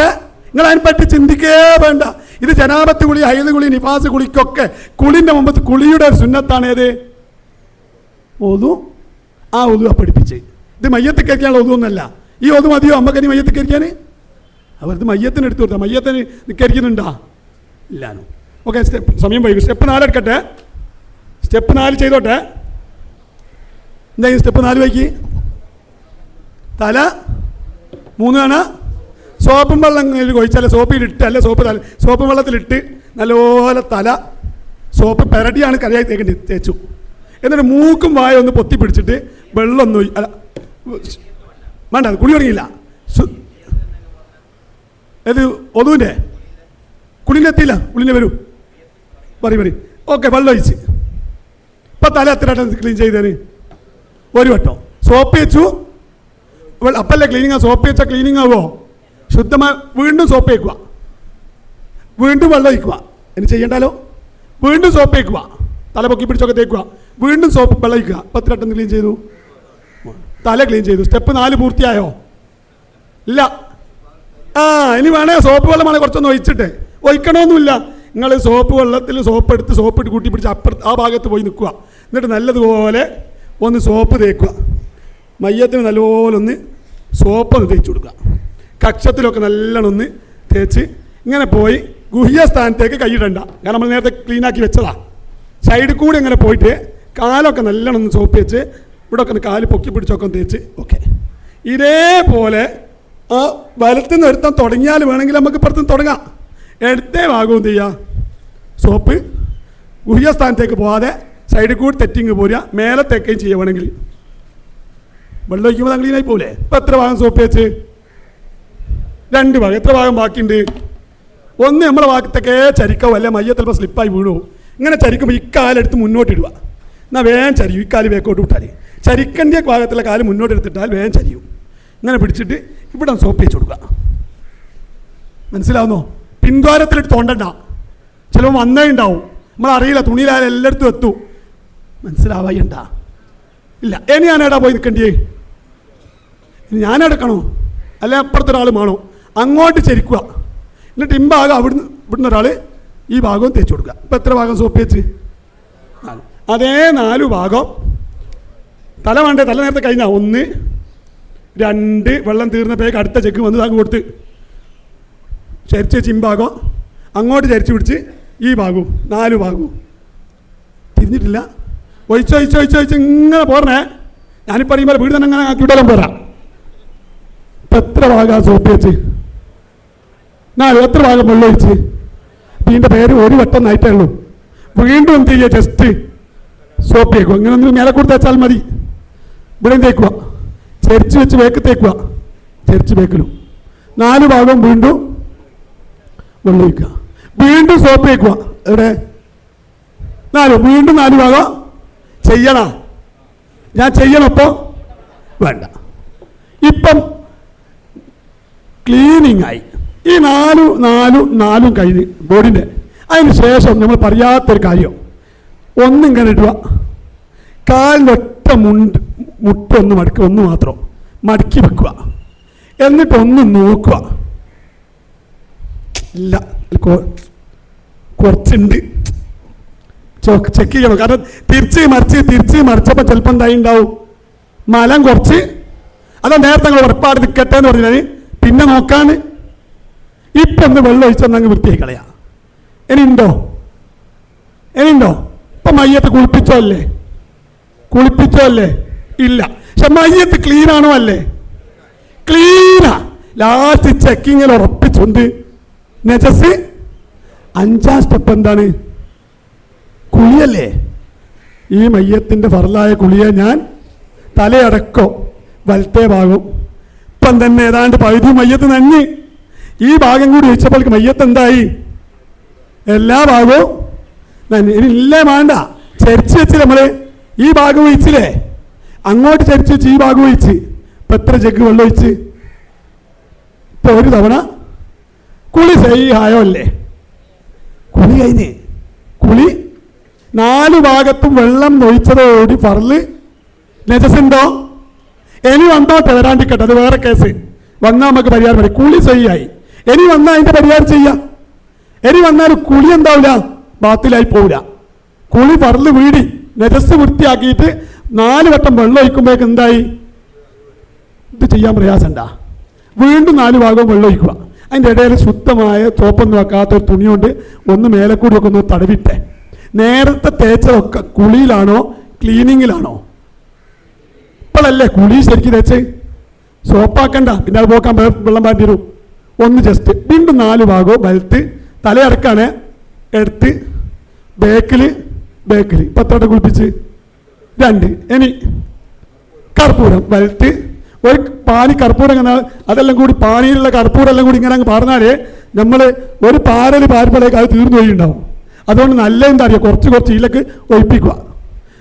നിങ്ങൾ അതിനെപ്പറ്റി ചിന്തിക്കേ വേണ്ട. ഇത് ജനാപത്ത് കുളി, ഹൈദ് കുളി, നിഫാസ് കുളിക്കൊക്കെ കുളിൻ്റെ മുമ്പ് കുളിയുടെ ഒരു സുന്നത്താണ് ഏത്? ഒതു. ആ ഒതു പഠിപ്പിച്ച്. ഇത് മയ്യത്ത് കരിക്കാനുള്ള ഒതുവൊന്നല്ല. ഈ ഒതു മതിയോ അമ്മക്കനി മയ്യത്ത് കരിക്കാൻ? അവർക്ക് മയ്യത്തിന് എടുത്തു കൊടുത്താൽ മയ്യത്തിന് കരിക്കുന്നുണ്ടാ? ഇല്ലാനോ. ഓക്കെ, സമയം പോയി. സ്റ്റെപ്പ് 4 എടുക്കട്ടെ. സ്റ്റെപ്പ് 4 ചെയ്തോട്ടെ. എന്തായാലും സ്റ്റെപ്പ് 4 വയ്ക്ക്. തല 3 ആണ്. സോപ്പും വെള്ളം കൊഴിച്ചാൽ സോപ്പിലിട്ട്, അല്ല സോപ്പ് വെള്ളത്തിലിട്ട് നല്ലപോലെ തല സോപ്പ് പെരടിയാണ് കരയായി തേക്കേണ്ടി തേച്ചു. എന്നിട്ട് മൂക്കും വായ ഒന്ന് പൊത്തി പിടിച്ചിട്ട് വെള്ളം ഒന്ന് അല്ല വേണ്ട, കുളി തുടങ്ങിയില്ല. ഏത് ഒതുവിൻ്റെ കുളിനെത്തിയില്ല, കുളിനെ വരൂ പറയും. ഓക്കെ, വെള്ളം ഒഴിച്ച് ഇപ്പം തല എത്ര വട്ടം ക്ലീൻ ചെയ്തേന്? ഒരു വട്ടം. സോപ്പ് വെച്ചു, അപ്പല്ലേ ക്ലീനിങ്. സോപ്പ് വെച്ചാൽ ക്ലീനിങ് ആവുമോ? ശുദ്ധമായി വീണ്ടും സോപ്പ് വയ്ക്കുക, വീണ്ടും വെള്ളം ഒഴിക്കുക. ഇനി ചെയ്യണ്ടല്ലോ. വീണ്ടും സോപ്പ് വയ്ക്കുക, തല പൊക്കി പിടിച്ചൊക്കെ തേക്കുക, വീണ്ടും സോപ്പ് വെള്ളം ഒഴിക്കുക. 10 വട്ടം ക്ലീൻ ചെയ്തു, തല ക്ലീൻ ചെയ്തു. സ്റ്റെപ്പ് 4 പൂർത്തിയായോ? ഇല്ല. ഇനി വേണേ സോപ്പ് വെള്ളം വേണേൽ കുറച്ചൊന്ന് ഒഴിച്ചിട്ടെ. ഒഴിക്കണമെന്നില്ല. നിങ്ങൾ സോപ്പ് വെള്ളത്തിൽ സോപ്പ് എടുത്ത് സോപ്പിട്ട് കൂട്ടി പിടിച്ച് ആ ഭാഗത്ത് പോയി നിൽക്കുക. എന്നിട്ട് നല്ലതുപോലെ ഒന്ന് സോപ്പ് തേക്കുക. മയ്യത്തിന് നല്ലപോലെ ഒന്ന് സോപ്പ് ഒന്ന് തേച്ച് കൊടുക്കുക. കക്ഷത്തിലൊക്കെ നല്ലോണം ഒന്ന് തേച്ച് ഇങ്ങനെ പോയി ഗുഹ്യ സ്ഥാനത്തേക്ക് കൈയിടണ്ട. കാരണം നമ്മൾ നേരത്തെ ക്ലീനാക്കി വെച്ചതാ. സൈഡിൽ കൂടി ഇങ്ങനെ പോയിട്ട് കാലൊക്കെ നല്ലോണം ഒന്ന് സോപ്പ് വെച്ച് ഇവിടെ ഒക്കെ ഒന്ന് കാല് പൊക്കി പിടിച്ചൊക്കെ ഒന്ന് തേച്ച്. ഓക്കെ, ഇതേപോലെ ആ വലത്തുനിന്ന് ഒരുത്തം തുടങ്ങിയാൽ വേണമെങ്കിൽ നമുക്ക് ഇപ്പുറത്തുനിന്ന് തുടങ്ങാം. എടുത്തേ ഭാഗവും എന്ത് ചെയ്യുക, സോപ്പ് ഗുഹ്യ സ്ഥാനത്തേക്ക് പോകാതെ സൈഡിൽ കൂടി തെറ്റിങ് പോരുക. മേലത്തേക്കുകയും ചെയ്യുക. വേണമെങ്കിൽ വെള്ളം ഒഴിക്കുമ്പോൾ ക്ലീനായി പോലെ. ഇപ്പം എത്ര ഭാഗം സോപ്പ് വെച്ച്? 2 ഭാഗം. എത്ര ഭാഗം ബാക്കിയുണ്ട്? ഒന്ന് നമ്മളെ ഭാഗത്തൊക്കെ ചരിക്കാവും, അല്ലെ മയ്യ ചിലപ്പോൾ സ്ലിപ്പായി വീഴുമോ. ഇങ്ങനെ ചരിക്കുമ്പോൾ ഇക്കാലെടുത്ത് മുന്നോട്ടിടുക. എന്നാൽ വേഗം ചരിയും. ഇക്കാല് വേക്കോട്ട് വിട്ടാൽ ചരിക്കേണ്ട ഭാഗത്തുള്ള കാല് മുന്നോട്ട് എടുത്തിട്ടാൽ വേഗം ചരിയും. ഇങ്ങനെ പിടിച്ചിട്ട് ഇവിടെ സോപ്പ് വെച്ച് കൊടുക്കുക. മനസ്സിലാവുന്നോ? പിൻദ്വാരത്തിലിട്ട് തോണ്ടണ്ട. ചിലപ്പോൾ വന്നേ ഉണ്ടാവും, നമ്മളറിയില്ല. തുണിയിലായാലും എല്ലായിടത്തും എത്തും. മനസ്സിലാവായണ്ട. ഇല്ല, ഇനി ഞാനേടാ പോയി നിൽക്കേണ്ടിയേ? ഞാനെടുക്കണോ അല്ലെ അപ്പുറത്തൊരാൾ വേണോ? അങ്ങോട്ട് ചരിക്കുക. എന്നിട്ട് ഇമ്പാകം ഇവിടുന്ന് ഒരാൾ ഈ ഭാഗവും തേച്ച് കൊടുക്കുക. ഇപ്പം എത്ര ഭാഗം സോപ്പ് വെച്ച്? 4. അതേ 4 ഭാഗം. തല വേണ്ടേ? തല നേരത്തെ കഴിഞ്ഞാൽ 1 2 വെള്ളം തീർന്നപ്പോഴേക്ക് അടുത്ത ചെക്ക് വന്ന് താങ്ങ് കൊടുത്ത് ചരിച്ച് വെച്ച് ഇമ്പാകം അങ്ങോട്ട് ചരിച്ച് പിടിച്ച് ഈ ഭാഗവും 4 ഭാഗവും തിരിഞ്ഞിട്ടില്ല. ഒഴിച്ചൊഴിച്ച് ഇങ്ങനെ പോരണേ. ഞാനിപ്പോൾ പറയുമ്പോൾ വീട് തന്നെ അങ്ങനെ ആക്കി വിടാൻ പോരാ. ഇപ്പം എത്ര ഭാഗം സോപ്പ് വെച്ച്? 4. എത്ര ഭാഗം വെള്ളം ഒഴിച്ച്? ഇതിൻ്റെ പേര് 1 വട്ടം ആയിട്ടേ ഉള്ളൂ. വീണ്ടും എന്ത് ചെയ്യുക? ജസ്റ്റ് സോപ്പ് തേക്കുക. ഇങ്ങനെ ഒന്ന് മേലെ കൂടി തേച്ചാൽ മതി. ഇവിടെ തേക്കുക, ചരിച്ച് വെച്ച് വേക്ക് തേക്കുക. ചരിച്ച് വേക്കലും 4 ഭാഗം വീണ്ടും വെള്ളം ഒഴിക്കുക. വീണ്ടും സോപ്പ് തേക്കുക. എവിടെ? 4. വീണ്ടും 4 ഭാഗം ചെയ്യണം. ഞാൻ ചെയ്യണപ്പോൾ വേണ്ട. ഇപ്പം ക്ലീനിങ് ആയി. ഈ 4 കഴിഞ്ഞ് ബോഡിൻ്റെ. അതിന് ശേഷം നമ്മൾ പറയാത്തൊരു കാര്യം, ഒന്നിങ്ങനെ ഇടുക. കാലിനൊറ്റ മുട്ടൊന്ന് മടക്കുക, ഒന്ന് മാത്രം മടക്കി വെക്കുക. എന്നിട്ടൊന്ന് നോക്കുക. ഇല്ല, കുറച്ചുണ്ട്, ചെക്ക് ചെയ്യണം. കാരണം തിരിച്ച് മറിച്ചപ്പോൾ ചിലപ്പോൾ എന്തായി ഉണ്ടാവും, മലം കുറച്ച്. അതാ നേരത്തെ നിങ്ങൾ ഉറപ്പാട് നിൽക്കട്ടെ എന്ന് പറഞ്ഞാൽ പിന്നെ നോക്കാണ്. ഇപ്പം ഒന്ന് വെള്ളം ഒഴിച്ചൊന്നങ്ങ് വൃത്തിയായി കളയാം. ഇനിയുണ്ടോ? ഇപ്പം മയ്യത്ത് കുളിപ്പിച്ചോ അല്ലേ? ഇല്ല. പക്ഷെ മയ്യത്ത് ക്ലീനാണോ? അല്ലേ, ക്ലീനാ. ലാസ്റ്റ് ചെക്കിങ്ങിൽ ഉറപ്പിച്ചുണ്ട് നജസ്. 5ാം സ്റ്റെപ്പ് എന്താണ്? കുളിയല്ലേ? ഈ മയ്യത്തിൻ്റെ ഫർലായ കുളിയെ ഞാൻ തലയടക്കോ വലത്തെ ഭാഗം ഇപ്പം തന്നെ ഏതാണ്ട് പകുതി മയ്യത്ത് നന്ദി. ഈ ഭാഗം കൂടി വെച്ചപ്പോൾ മയ്യത്ത് എന്തായി? എല്ലാ ഭാഗവും നന്ദി. ഇനി ഇല്ലേ വേണ്ട, ചരിച്ച് വെച്ച് നമ്മൾ ഈ ഭാഗം ഒഴിച്ചില്ലേ, അങ്ങോട്ട് ചരിച്ച് വെച്ച് ഈ ഭാഗം ഒഴിച്ച്. ഇപ്പം എത്ര ജഗ് വെള്ളം ഒഴിച്ച്? ഇപ്പം ഒരു തവണ കുളി സഹിഹായോ അല്ലേ? കുളി കഴിഞ്ഞ് കുളി 4 ഭാഗത്തും വെള്ളം ഒഴിച്ചതോടി ഫർള് നജസുണ്ടോ? ഇനി വന്നോട്ടെ, വരാണ്ടിക്കട്ടെ, അത് വേറെ കേസ്. വന്നാൽ നമുക്ക് പരിഹാരം പറയും. കുളി സഹിയായി, ഇനി വന്നാൽ അതിൻ്റെ പരിഹാരം ചെയ്യാം. ഇനി വന്നാൽ കുളി എന്താവില്ല, ബാത്തിലായി പോവില്ല. കുളി ഫർള് വീടി നജസ് വൃത്തിയാക്കിയിട്ട് 4 വട്ടം വെള്ളം ഒഴിക്കുമ്പോഴേക്ക് എന്തായി? ഇത് ചെയ്യാൻ പ്രയാസമുണ്ടാ? വീണ്ടും 4 ഭാഗവും വെള്ളം ഒഴിക്കുക. അതിൻ്റെ ഇടയിൽ ശുദ്ധമായ ചോപ്പൊന്നും വെക്കാത്തൊരു തുണി കൊണ്ട് ഒന്ന് മേലെ കൂടി ഒക്കെ ഒന്ന് തടവിട്ടെ. നേരത്തെ തേച്ചതൊക്കെ കുളിയിലാണോ ക്ലീനിങ്ങിലാണോ? ഇപ്പോഴല്ലേ കുളി ശരിക്കും തേച്ച്, സോപ്പാക്കണ്ട, പിന്നെ അത് പോക്കാൻ വെള്ളം പാറ്റി വരും. ഒന്ന് ജസ്റ്റ് വീണ്ടും 4 ഭാഗവും വലത്ത് തലയിറക്കാണ് എടുത്ത് ബേക്കിൽ പത്തോട്ടെ കുളിപ്പിച്ച് 2. ഇനി കർപ്പൂരം വലത്ത് ഒരു പാനി കർപ്പൂരം ഇങ്ങനെ അതെല്ലാം കൂടി പാനിയിലുള്ള കർപ്പൂരം എല്ലാം കൂടി ഇങ്ങനെ അങ്ങ് പറഞ്ഞാൽ നമ്മൾ ഒരു പാരൽ പാരപ്പോഴേക്ക് അത് തീർന്നു പോയിട്ടുണ്ടാവും. അതുകൊണ്ട് നല്ല എന്താ അറിയുക, കുറച്ച് ഇതിലേക്ക് ഒഴിപ്പിക്കുക.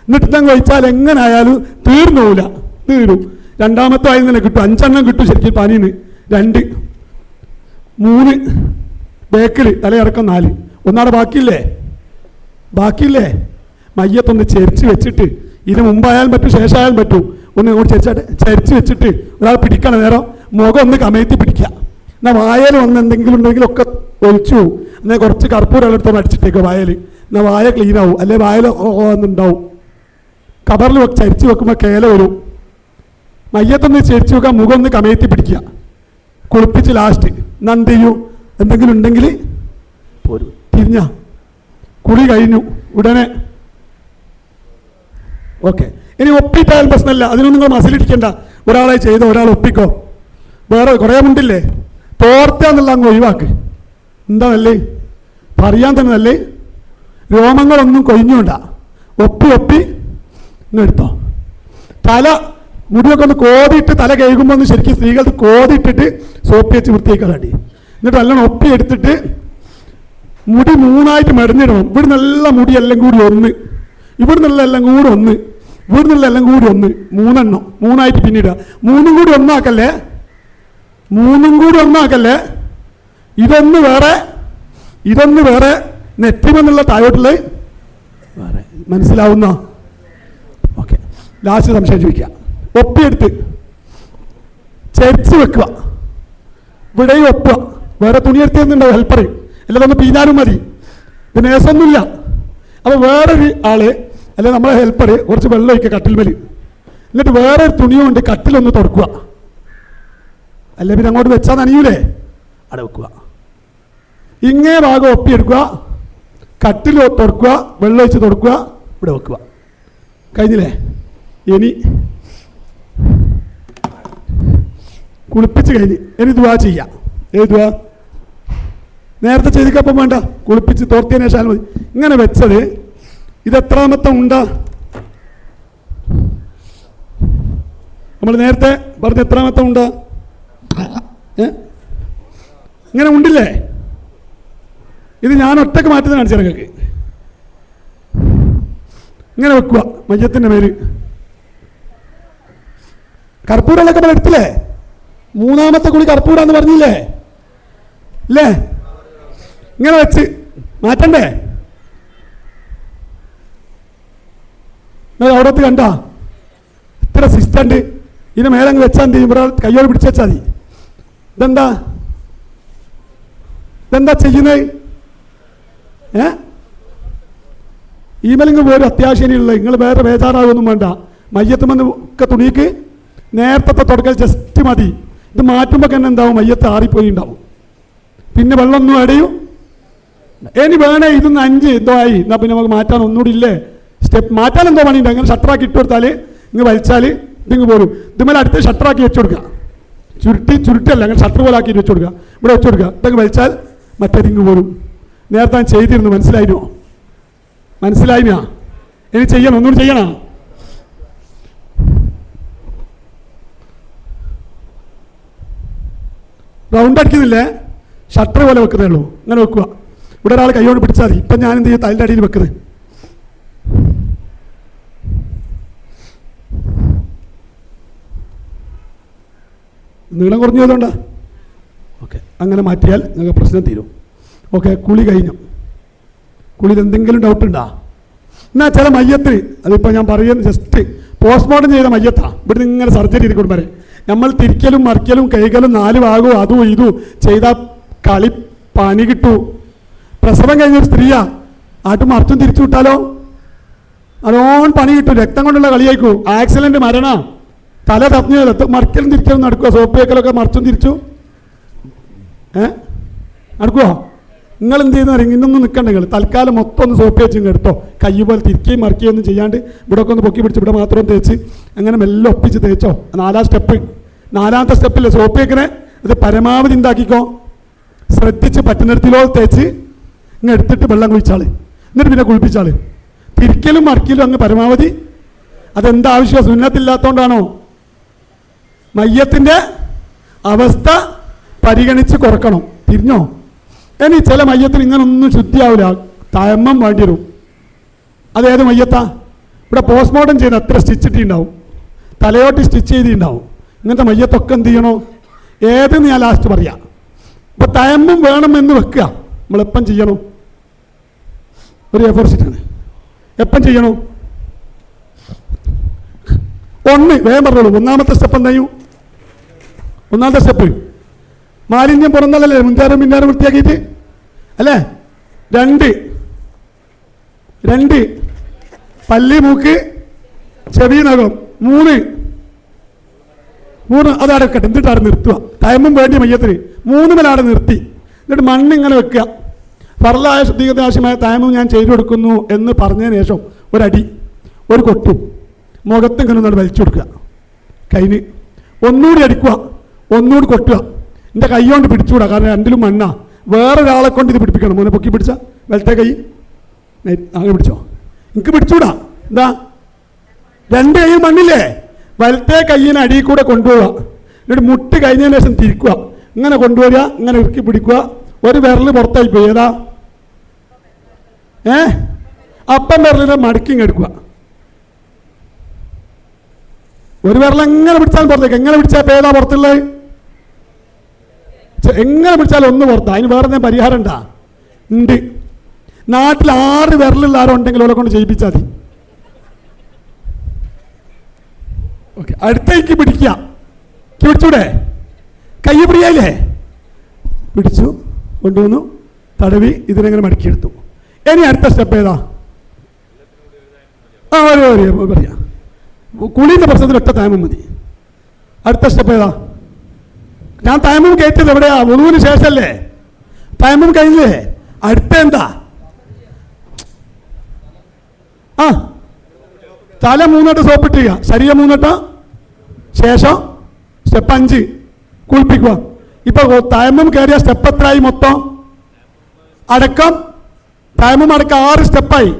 എന്നിട്ട് അങ്ങ് ഒഴിച്ചാൽ എങ്ങനെ ആയാലും തീർന്നു പോവില്ല, തീരും. 2ാമത്തെ ആയി തന്നെ കിട്ടും, 5 എണ്ണം കിട്ടും ശരിക്കും പാനിന്ന്. 2, 3 ബേക്കിൽ തലയിറക്കം 4. ഒന്നാടെ ബാക്കിയില്ലേ മയ്യത്തൊന്ന് ചരിച്ച് വെച്ചിട്ട്, ഇതിന് മുമ്പായാലും പറ്റും ശേഷമായാലും പറ്റും, ഒന്ന് ഇങ്ങോട്ട് ചരിച്ച് വെച്ചിട്ട് ഒരാൾ പിടിക്കണം, നേരം മുഖം ഒന്ന് കമഴ്ത്തി പിടിക്കുക. എന്നാൽ വായൽ വന്ന് എന്തെങ്കിലും ഉണ്ടെങ്കിലും ഒക്കെ ഒഴിച്ചു, എന്നാൽ കുറച്ച് കർപ്പൂരം എടുത്തൊന്ന് അടിച്ചിട്ടേക്കോ വായൽ, എന്നാൽ വായ ക്ലീൻ ആവും. അല്ലെ വായൽ ഒന്നുണ്ടാവും. കബറിൽ ചരിച്ച് വെക്കുമ്പോൾ കേല വരും. മയ്യത്തൊന്ന് ചരിച്ച് വെക്കാൻ മുഖം ഒന്ന് കമഴ്ത്തി പിടിക്കുക, കുളിപ്പിച്ച് ലാസ്റ്റ് എന്നാൽ എന്ത് ചെയ്യൂ, എന്തെങ്കിലും ഉണ്ടെങ്കിൽ പോരും. തിരിഞ്ഞ കുളി കഴിഞ്ഞു ഉടനെ ഓക്കെ. ഇനി ഒപ്പിട്ടാലും പ്രശ്നമല്ല, അതിനൊന്നും നിങ്ങൾ മസിലിടിക്കണ്ട. ഒരാളെ ചെയ്തോ, ഒരാൾ ഒപ്പിക്കോ, വേറെ കുറേ മുണ്ടില്ലേ, തോർത്താന്നുള്ള അങ്ങ് ഒഴിവാക്ക്. എന്താ നല്ലേ, പറയാൻ തന്നെ നല്ലേ. രോമങ്ങളൊന്നും കൊഴിഞ്ഞുകൊണ്ട, ഒപ്പി ഇന്നെടുത്തോ. തല മുടിയൊക്കെ ഒന്ന് കോതിയിട്ട് തല കഴുകുമ്പോൾ ഒന്ന് ശരിക്കും സ്ത്രീകൾക്ക് കോതിയിട്ടിട്ട് സോപ്പ് വെച്ച് വൃത്തിയാക്കാടി. എന്നിട്ട് നല്ലോണം ഒപ്പി എടുത്തിട്ട് മുടി 3ആയിട്ട് മെടഞ്ഞിടണം. ഇവിടെ നല്ല മുടിയെല്ലാം കൂടി 1, ഇവിടെ നിന്നുള്ള എല്ലാം കൂടി 1, ഇവിടെ നിന്നുള്ള എല്ലാം കൂടി 1, 3 എണ്ണം 3ആയിട്ട് പിന്നിടുക. 3ഉം കൂടി ഒന്നാക്കല്ലേ, ഇതൊന്ന് വേറെ നെറ്റിമെന്നുള്ള താഴോട്ടുള്ള വേറെ. മനസ്സിലാവുന്ന ഓക്കെ. ലാസ്റ്റ് സംശയം ചോദിക്കുക. ഒപ്പിയെടുത്ത് ചരിച്ച് വെക്കുക, ഇവിടെയും ഒപ്പുക. വേറെ തുണി എടുത്തിരുന്നുണ്ടാവും ഹെൽപ്പർ, അല്ലാതെ ഒന്ന് പീഞ്ഞാലും മതി. ഇത് നേഴ്സൊന്നുമില്ല. അപ്പോൾ വേറൊരു ആള് അല്ലെ നമ്മളെ ഹെൽപ്പർ കുറച്ച് വെള്ളം ഒഴിക്കുക കട്ടിൽമേൽ, എന്നിട്ട് വേറൊരു തുണി കൊണ്ട് കട്ടിലൊന്ന് തുറക്കുക. അല്ലെ പിന്നെ അങ്ങോട്ട് വെച്ചാൽ നനയൂലേ, അവിടെ വെക്കുക. ഇങ്ങേ ഭാഗം ഒപ്പിയെടുക്കുക, കട്ടിൽ തുറക്കുക, വെള്ളം ഒഴിച്ച് തുറക്കുക, ഇവിടെ വെക്കുക. കഴിഞ്ഞില്ലേ? ഇനി കുളിപ്പിച്ച് കഴിഞ്ഞ് ഇനി ദുആ ചെയ്യാം. ഏത് ദുആ? നേരത്തെ ചെയ്തിക്കപ്പം വേണ്ട, കുളിപ്പിച്ച് തോർത്തിയതിനു ശേഷം മതി. ഇങ്ങനെ വെച്ചത് ഇത് എത്രാമത്തെ ഉണ്ടാ? നമ്മൾ നേരത്തെ പറഞ്ഞ എത്രാമത്തെ ഉണ്ടാ? ഇങ്ങനെ ഉണ്ടില്ലേ? ഇത് ഞാൻ ഒറ്റക്ക് മാറ്റുന്ന കാണിച്ചു നിങ്ങൾക്ക്. ഇങ്ങനെ വെക്കുക മയ്യത്തിൻ്റെ മേല്. കർപ്പൂരമൊക്കെ നമ്മൾ എടുത്തില്ലേ? 3ാമത്തെ കുളി കർപ്പൂരാന്ന് പറഞ്ഞില്ലേ അല്ലേ? ഇങ്ങനെ വെച്ച് മാറ്റണ്ടേ? അവിടത്ത് കണ്ട ഇത്ര സിസ്റ്റണ്ട്. ഇതിന് മേലങ്ങ് വെച്ചാൽ എന്ത് ചെയ്യും? ഇവിടെ കയ്യോട് പിടിച്ച് വെച്ചാൽ മതി. ഇതെന്താ ചെയ്യുന്നത്? ഈമലിങ് പോലും അത്യാവശ്യമുള്ളത്. നിങ്ങൾ വേറെ ബേജാറാകൊന്നും വേണ്ട. മയ്യത്തുമെന്ന് ഒക്കെ തുണിക്ക് നേരത്തെ തുടക്കൽ ജസ്റ്റ് മതി. ഇത് മാറ്റുമ്പോൾ തന്നെ എന്താവും? മയ്യത്ത് ആറിപ്പോയി ഉണ്ടാവും. പിന്നെ വെള്ളമൊന്നും അടയും. ഇനി വേണേ ഇതൊന്ന് 5 എന്തോ ആയി, എന്നാൽ പിന്നെ നമുക്ക് മാറ്റാൻ ഒന്നുകൂടി ഇല്ലേ? സ്റ്റെപ്പ് മാറ്റാൻ എന്തോ പണിയുണ്ട്. അങ്ങനെ ഷട്ടറാക്കി ഇട്ട് കൊടുത്താൽ ഇങ്ങ് വലിച്ചാൽ ഇതിങ്ങ് പോരും. ഇതുമേലെ അടുത്ത് ഷട്ടറാക്കി വെച്ച് കൊടുക്കുക. ചുരുട്ടല്ല, അങ്ങനെ ഷട്ടർ പോലെ ആക്കി വെച്ച് കൊടുക്കുക. ഇവിടെ വെച്ച് കൊടുക്കുക. ഇതങ്ങ് വലിച്ചാൽ മറ്റേതിങ്ങ് പോരും. നേരത്തെ ഞാൻ ചെയ്തിരുന്നു, മനസ്സിലായിരുന്നു. മനസ്സിലായിനാ? ഇനി ചെയ്യണം, ഒന്നുകൂടി ചെയ്യണം. റൗണ്ട് അടിക്കുന്നില്ലേ, ഷട്ടർ പോലെ വെക്കുന്നേ ഉള്ളൂ. അങ്ങനെ വെക്കുക. ഇവിടെ ഒരാൾ കൈകൊണ്ട് പിടിച്ചാൽ മതി. ഇപ്പം ഞാൻ എന്ത് ചെയ്യും, തലിൻ്റെ അടിയിൽ വെക്കുന്നത്. നീളം കുറഞ്ഞു പോയതുകൊണ്ടാ. ഓക്കെ, അങ്ങനെ മാറ്റിയാൽ നിങ്ങൾക്ക് പ്രശ്നം തീരും. ഓക്കെ, കുളി കഴിഞ്ഞു. കുളിയിൽ എന്തെങ്കിലും ഡൗട്ട് ഉണ്ടോ? എന്നാൽ ചില മയ്യത്തിന്, അതിപ്പോൾ ഞാൻ പറയുന്നത് ജസ്റ്റ് പോസ്റ്റ്മോർട്ടം ചെയ്ത മയ്യത്താണ്. ഇവിടുന്ന് ഇങ്ങനെ സർജറി ചെയ്ത് കൊടുക്കാൻ നമ്മൾ തിരിക്കലും മറിക്കലും കൈകളും 4 ഭാഗവും അതും ഇതും ചെയ്താൽ കളി പണി കിട്ടൂ. പ്രസവം കഴിഞ്ഞൊരു സ്ത്രീയാ, ആട്ടും മറിച്ചും തിരിച്ചു വിട്ടാലോ അതോൺ പണി കിട്ടും. രക്തം കൊണ്ടുള്ള കളിയായിക്കൂ. ആക്സിഡന്റ്, മരണ, തല തപ്പഞ്ഞല്ലോ. മറിക്കലും തിരിക്കലും നടക്കുക. സോപ്പ് വെക്കലൊക്കെ മറിച്ചും തിരിച്ചു നടക്കുവോ? നിങ്ങൾ എന്ത് ചെയ്യുന്ന പറയും, ഇന്നൊന്നും നിൽക്കണ്ട. നിങ്ങൾ തൽക്കാലം മൊത്തം ഒന്ന് സോപ്പ് വെച്ച് എടുത്തോ. കൈ പോലെ തിരിക്കുകയും മറിക്കുകയും ഒന്നും ചെയ്യാണ്ട് ഇവിടെ ഒക്കെ ഒന്ന് പൊക്കി പിടിച്ച് ഇവിടെ മാത്രം തേച്ച് അങ്ങനെ മെല്ലെ ഒപ്പിച്ച് തേച്ചോ. 4ാം സ്റ്റെപ്പ്, 4ാമത്തെ സ്റ്റെപ്പില്ലേ സോപ്പ് വെക്കണേ, അത് പരമാവധി ഉണ്ടാക്കിക്കോ. ശ്രദ്ധിച്ച് പറ്റുന്നിടത്തിലോ തേച്ച് ഇങ്ങ് എടുത്തിട്ട് വെള്ളം കുഴിച്ചാൾ, എന്നിട്ട് പിന്നെ കുളിപ്പിച്ചാൾ. തിരിക്കലും മറിക്കലും അങ്ങ് പരമാവധി. അതെന്താവശ്യം? സുന്നത്തില്ലാത്തതുകൊണ്ടാണോ? മയ്യത്തിൻ്റെ അവസ്ഥ പരിഗണിച്ച് കുറക്കണം. തിരിഞ്ഞോ? ഇനി ചില മയ്യത്തിന് ഇങ്ങനൊന്നും ശുദ്ധിയാവില്ല, തയമ്മം വേണ്ടി വരും. അതേത് മയ്യത്താ? ഇവിടെ പോസ്റ്റ്മോർട്ടം ചെയ്ത് എത്ര സ്റ്റിച്ച് ഇട്ടിട്ടുണ്ടാവും, തലയോട്ടി സ്റ്റിച്ച് ചെയ്തിട്ടുണ്ടാവും. ഇങ്ങനത്തെ മയ്യത്തൊക്കെ എന്ത് ചെയ്യണോ? ഏതെന്ന് ഞാൻ ലാസ്റ്റ് പറയാം. ഇപ്പം തയമ്മം വേണമെന്ന് വെക്കുക. നമ്മളെപ്പം ചെയ്യണം? ഒരു A4 ഷീറ്റാണ്. എപ്പം ചെയ്യണം? 1 വേഗം പറഞ്ഞോളൂ. 1ാമത്തെ സ്റ്റെപ്പ് എന്തായും? 1ാമത്തെ സ്റ്റെപ്പ് മാലിന്യം പുറന്നല്ലേ, മുൻചാരം പിന്നാരം വൃത്തിയാക്കിയിട്ട് അല്ലേ. 2 പല്ലി, മൂക്ക്, ചെവി, നഖം. 3 അതവിടെ വെക്കട്ടെ. എന്നിട്ട് അവിടെ നിർത്തുക. ടൈമും വേണ്ടി മയ്യത്തിന് 3 മേലെ നിർത്തി. എന്നിട്ട് മണ്ണ് ഇങ്ങനെ വെക്കുക. ഫർലായ ശുദ്ധീകരണത്തിന് ആവശ്യമായ ടൈമും ഞാൻ ചെയ്തു കൊടുക്കുന്നു എന്ന് പറഞ്ഞതിന് ശേഷം ഒരടി, ഒരു കൊട്ടും മുഖത്ത് ഇങ്ങനെ ഒന്നാണ് വലിച്ചു കൊടുക്കുക. കൈന് ഒന്നുകൂടി അടിക്കുക, ഒന്നുകൂടി കൊട്ടുക. എൻ്റെ കൈ കൊണ്ട് പിടിച്ചുകൂടാ, കാരണം 2ലും മണ്ണാ. വേറൊരാളെ കൊണ്ട് ഇത് പിടിപ്പിക്കണം. മോനെ പൊക്കി പിടിച്ച വലത്തെ കൈ അങ്ങനെ പിടിച്ചോ. എനിക്ക് പിടിച്ചുകൂടാ. എന്താ? 2 കൈ മണ്ണില്ലേ? വലത്തെ കൈയിന് അടിയിൽ കൂടെ കൊണ്ടുപോവുക. എന്നിട്ട് മുട്ട് കഴിഞ്ഞതിന് ശേഷം തിരിക്കുക. ഇങ്ങനെ കൊണ്ടുവരിക, ഇങ്ങനെ ഇറുക്കി പിടിക്കുക. ഒരു വിരൽ പുറത്തായി പോയി. ഏതാ? അപ്പം വിരലിനെ മടക്കി എടുക്കുക. ഒരു വിരൽ എങ്ങനെ പിടിച്ചാലും പുറത്തേക്ക്. എങ്ങനെ പിടിച്ചാൽ ഏതാ പുറത്തുള്ളത്? എങ്ങനെ പിടിച്ചാലും ഒന്ന് പുറത്താ. അതിന് വേറെ എന്തെങ്കിലും പരിഹാരം ഉണ്ടാ? ഉണ്ട്. നാട്ടിൽ 6 വിരലുള്ള ആരോ ഉണ്ടെങ്കിൽ അവരെ കൊണ്ട് ചെയ്യിപ്പിച്ചാൽ മതി. ഓക്കെ, അടുത്തേക്ക് പിടിക്കുക. പിടിച്ചൂടെ? കൈ പിടിയായില്ലേ? പിടിച്ചു, കൊണ്ടുവന്നു, തടവി, ഇതിനെങ്ങനെ മടക്കിയെടുത്തു. ഇനി അടുത്ത സ്റ്റെപ്പ് ഏതാ? പറയാം. കുളീൻ്റെ പ്രശ്നത്തിൽ ഒറ്റ തൈമം മതി. അടുത്ത സ്റ്റെപ്പ് ഏതാ? ഞാൻ തൈമം കയറ്റത് എവിടെയാ? വുളുവിന് ശേഷമല്ലേ? തൈമം കഴിഞ്ഞില്ലേ? അടുത്ത എന്താ? തല 3 വട്ടം സോപ്പിട്ട് ചെയ്യുക, ശരീരം 3 വട്ടം. ശേഷം സ്റ്റെപ്പ് 5 കുളിപ്പിക്കുക. ഇപ്പൊ തൈമം കയറിയ സ്റ്റെപ്പ് എത്രയായി മൊത്തം? അടക്കം തൈമം അടക്കം 6 സ്റ്റെപ്പായി.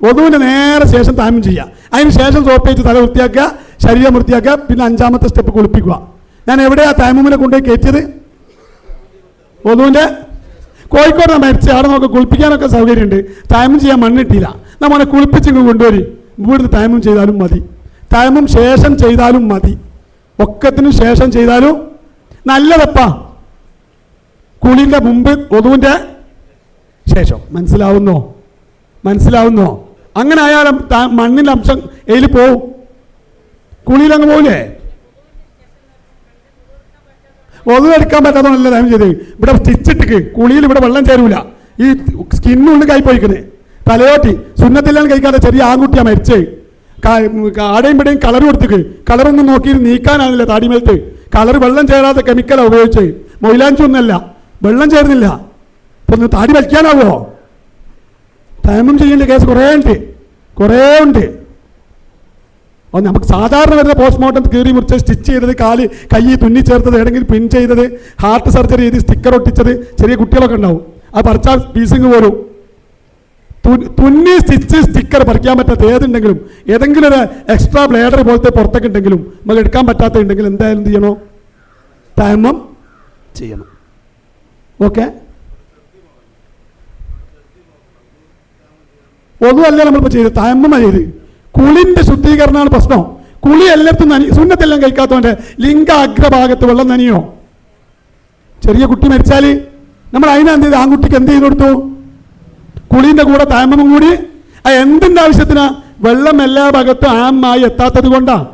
വധുവിൻ്റെ നേരെ ശേഷം തൈമം ചെയ്യുക. അതിന് ശേഷം സോപ്പ് വെച്ച് തല വൃത്തിയാക്കുക, ശരീരം വൃത്തിയാക്കുക. പിന്നെ 5ാമത്തെ സ്റ്റെപ്പ് കുളിപ്പിക്കുക. ഞാൻ എവിടെയാ തൈമമിനെ കൊണ്ടുപോയി കയറ്റിയത്? വധുവിൻ്റെ കോഴിക്കോട് മരിച്ച അവിടെ നമുക്ക് കുളിപ്പിക്കാനൊക്കെ സൗകര്യമുണ്ട്. തൈമം ചെയ്യാൻ മണ്ണിട്ടില്ല. നമ്മളെ കുളിപ്പിച്ചിങ്ങ് കൊണ്ടുവരും. ഇവിടുന്ന് തൈമം ചെയ്താലും മതി, തൈമം ശേഷം ചെയ്താലും മതി, ഒക്കത്തിനും ശേഷം ചെയ്താലും നല്ലതപ്പാ. കുളിൻ്റെ മുമ്പ്, വധുവിൻ്റെ ശേഷം. മനസ്സിലാവുന്നോ? അങ്ങനെ ആയാലും മണ്ണിൻ്റെ അംശം എയിൽ പോവും. കുളിയിലങ്ങ് പോവില്ലേ? വധു എടുക്കാൻ പറ്റാത്തതല്ല തൈമം ചെയ്ത്. ഇവിടെ സ്റ്റിച്ചിട്ട് കുളിയിൽ ഇവിടെ വെള്ളം ചേരൂല. ഈ സ്കിന്നുള്ളിൽ കൈ പോയിക്കുന്നത്. തലയോട്ടി സുന്നത്തിലാണ് കഴിക്കാതെ ചെറിയ ആൺകുട്ടിയാണ് മരിച്ചേ. ആടെയും ഇവിടെയും കളർ കൊടുത്തിക്ക്. കളറൊന്നും നോക്കി നീക്കാനാവില്ല. താടിമേലത്ത് കളർ വെള്ളം ചേരാത്ത കെമിക്കലാണ് ഉപയോഗിച്ച്. മൊയിലാഞ്ചൊന്നല്ല, വെള്ളം ചേർന്നില്ല. ഇപ്പം താടി വലിക്കാനാവോ? തൈമം ചെയ്യേണ്ട കേസ് കുറേ ഉണ്ട്. നമുക്ക് സാധാരണ വരുന്ന പോസ്റ്റ്മോർട്ടം കീറി മുറിച്ച് സ്റ്റിച്ച് ചെയ്തത്, കാല് കൈ തുന്നി ചേർത്തത്, ഏതെങ്കിലും പിൻ ചെയ്തത്, ഹാർട്ട് സർജറി ചെയ്ത് സ്റ്റിക്കർ ഒട്ടിച്ചത്, ചെറിയ കുട്ടികളൊക്കെ ഉണ്ടാവും. അത് പറിച്ചാൽ പീസിങ് പോലും. തുന്നി സ്റ്റിച്ച് സ്റ്റിക്കർ പറിക്കാൻ പറ്റാത്ത ഏതുണ്ടെങ്കിലും ഏതെങ്കിലും ഒരു എക്സ്ട്രാ ബ്ലേഡർ പോലത്തെ പുറത്തൊക്കെ ഉണ്ടെങ്കിലും നമുക്ക് എടുക്കാൻ പറ്റാത്ത ഉണ്ടെങ്കിൽ എന്തായാലും എന്ത് ചെയ്യണോ? തയമ്മം ചെയ്യണം. ഓക്കെ, ഒന്നുമല്ല നമ്മളിപ്പോൾ ചെയ്ത് തയമ്മ ചെയ്ത്. കുളിൻ്റെ ശുദ്ധീകരണമാണ് പ്രശ്നം. കുളി എല്ലായിടത്തും സുന്നത്തെല്ലാം കഴിക്കാത്തവൻ്റെ ലിംഗ അഗ്രഭാഗത്ത് വെള്ളം നനിയോ? ചെറിയ കുട്ടി മരിച്ചാൽ നമ്മൾ അതിനെന്ത് ചെയ്ത് ആൺകുട്ടിക്ക് എന്ത് ചെയ്ത് കൊടുത്തു? കുളീൻ്റെ കൂടെ തയമ്മം കൂടി. എന്തിൻ്റെ ആവശ്യത്തിനാ? വെള്ളം എല്ലാ ഭാഗത്തും ആമായി എത്താത്തത് കൊണ്ടാണ്.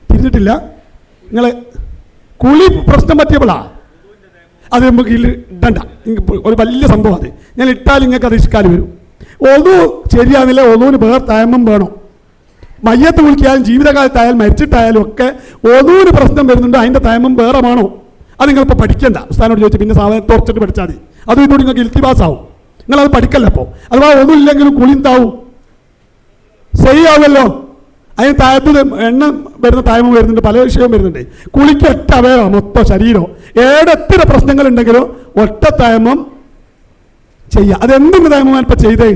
തിരിഞ്ഞിട്ടില്ല നിങ്ങൾ? കുളി പ്രശ്നം പറ്റിയപ്പോഴാ അത് നമുക്ക് ഇടണ്ട. ഒരു വലിയ സംഭവം അത്. ഞാൻ ഇട്ടാൽ നിങ്ങൾക്ക് അത് ഇഷ്കാലം വരും. ഒതു ശരിയാവില്ല. ഒതുവിന് വേറെ തയമ്മം വേണം. മയ്യത്ത് കുളിക്കായാലും ജീവിതകാലത്തായാലും മരിച്ചിട്ടായാലും ഒക്കെ ഒതുവിന് പ്രശ്നം വരുന്നുണ്ട്. അതിൻ്റെ തയമ്മം വേറെ വേണോ? അത് നിങ്ങളിപ്പോൾ പഠിക്കണ്ട. ഉസ്താദിനോട് ചോദിച്ചു പിന്നെ സാധനം തുറച്ചിട്ട് പഠിച്ചാൽ മതി. അതും ഇതോടെ നിങ്ങൾക്ക് ഇൽത്തിബാസാവും. നിങ്ങളത് പഠിക്കല്ല. അപ്പോൾ അഥവാ ഒന്നും ഇല്ലെങ്കിലും കുളിന്താവും ശരിയാവുമല്ലോ. അതിന് താഴത്ത് എണ്ണ വരുന്ന തയമ്മം വരുന്നുണ്ട്, പല വിഷയവും വരുന്നുണ്ട്. കുളിക്ക് ഒറ്റ അവയവം മൊത്തം ശരീരം എത്ര പ്രശ്നങ്ങളുണ്ടെങ്കിലോ ഒറ്റ തയമ്മം ചെയ്യുക. അതെന്തിൻ്റെ തയമ്മമാണ് ഇപ്പം ചെയ്തേ?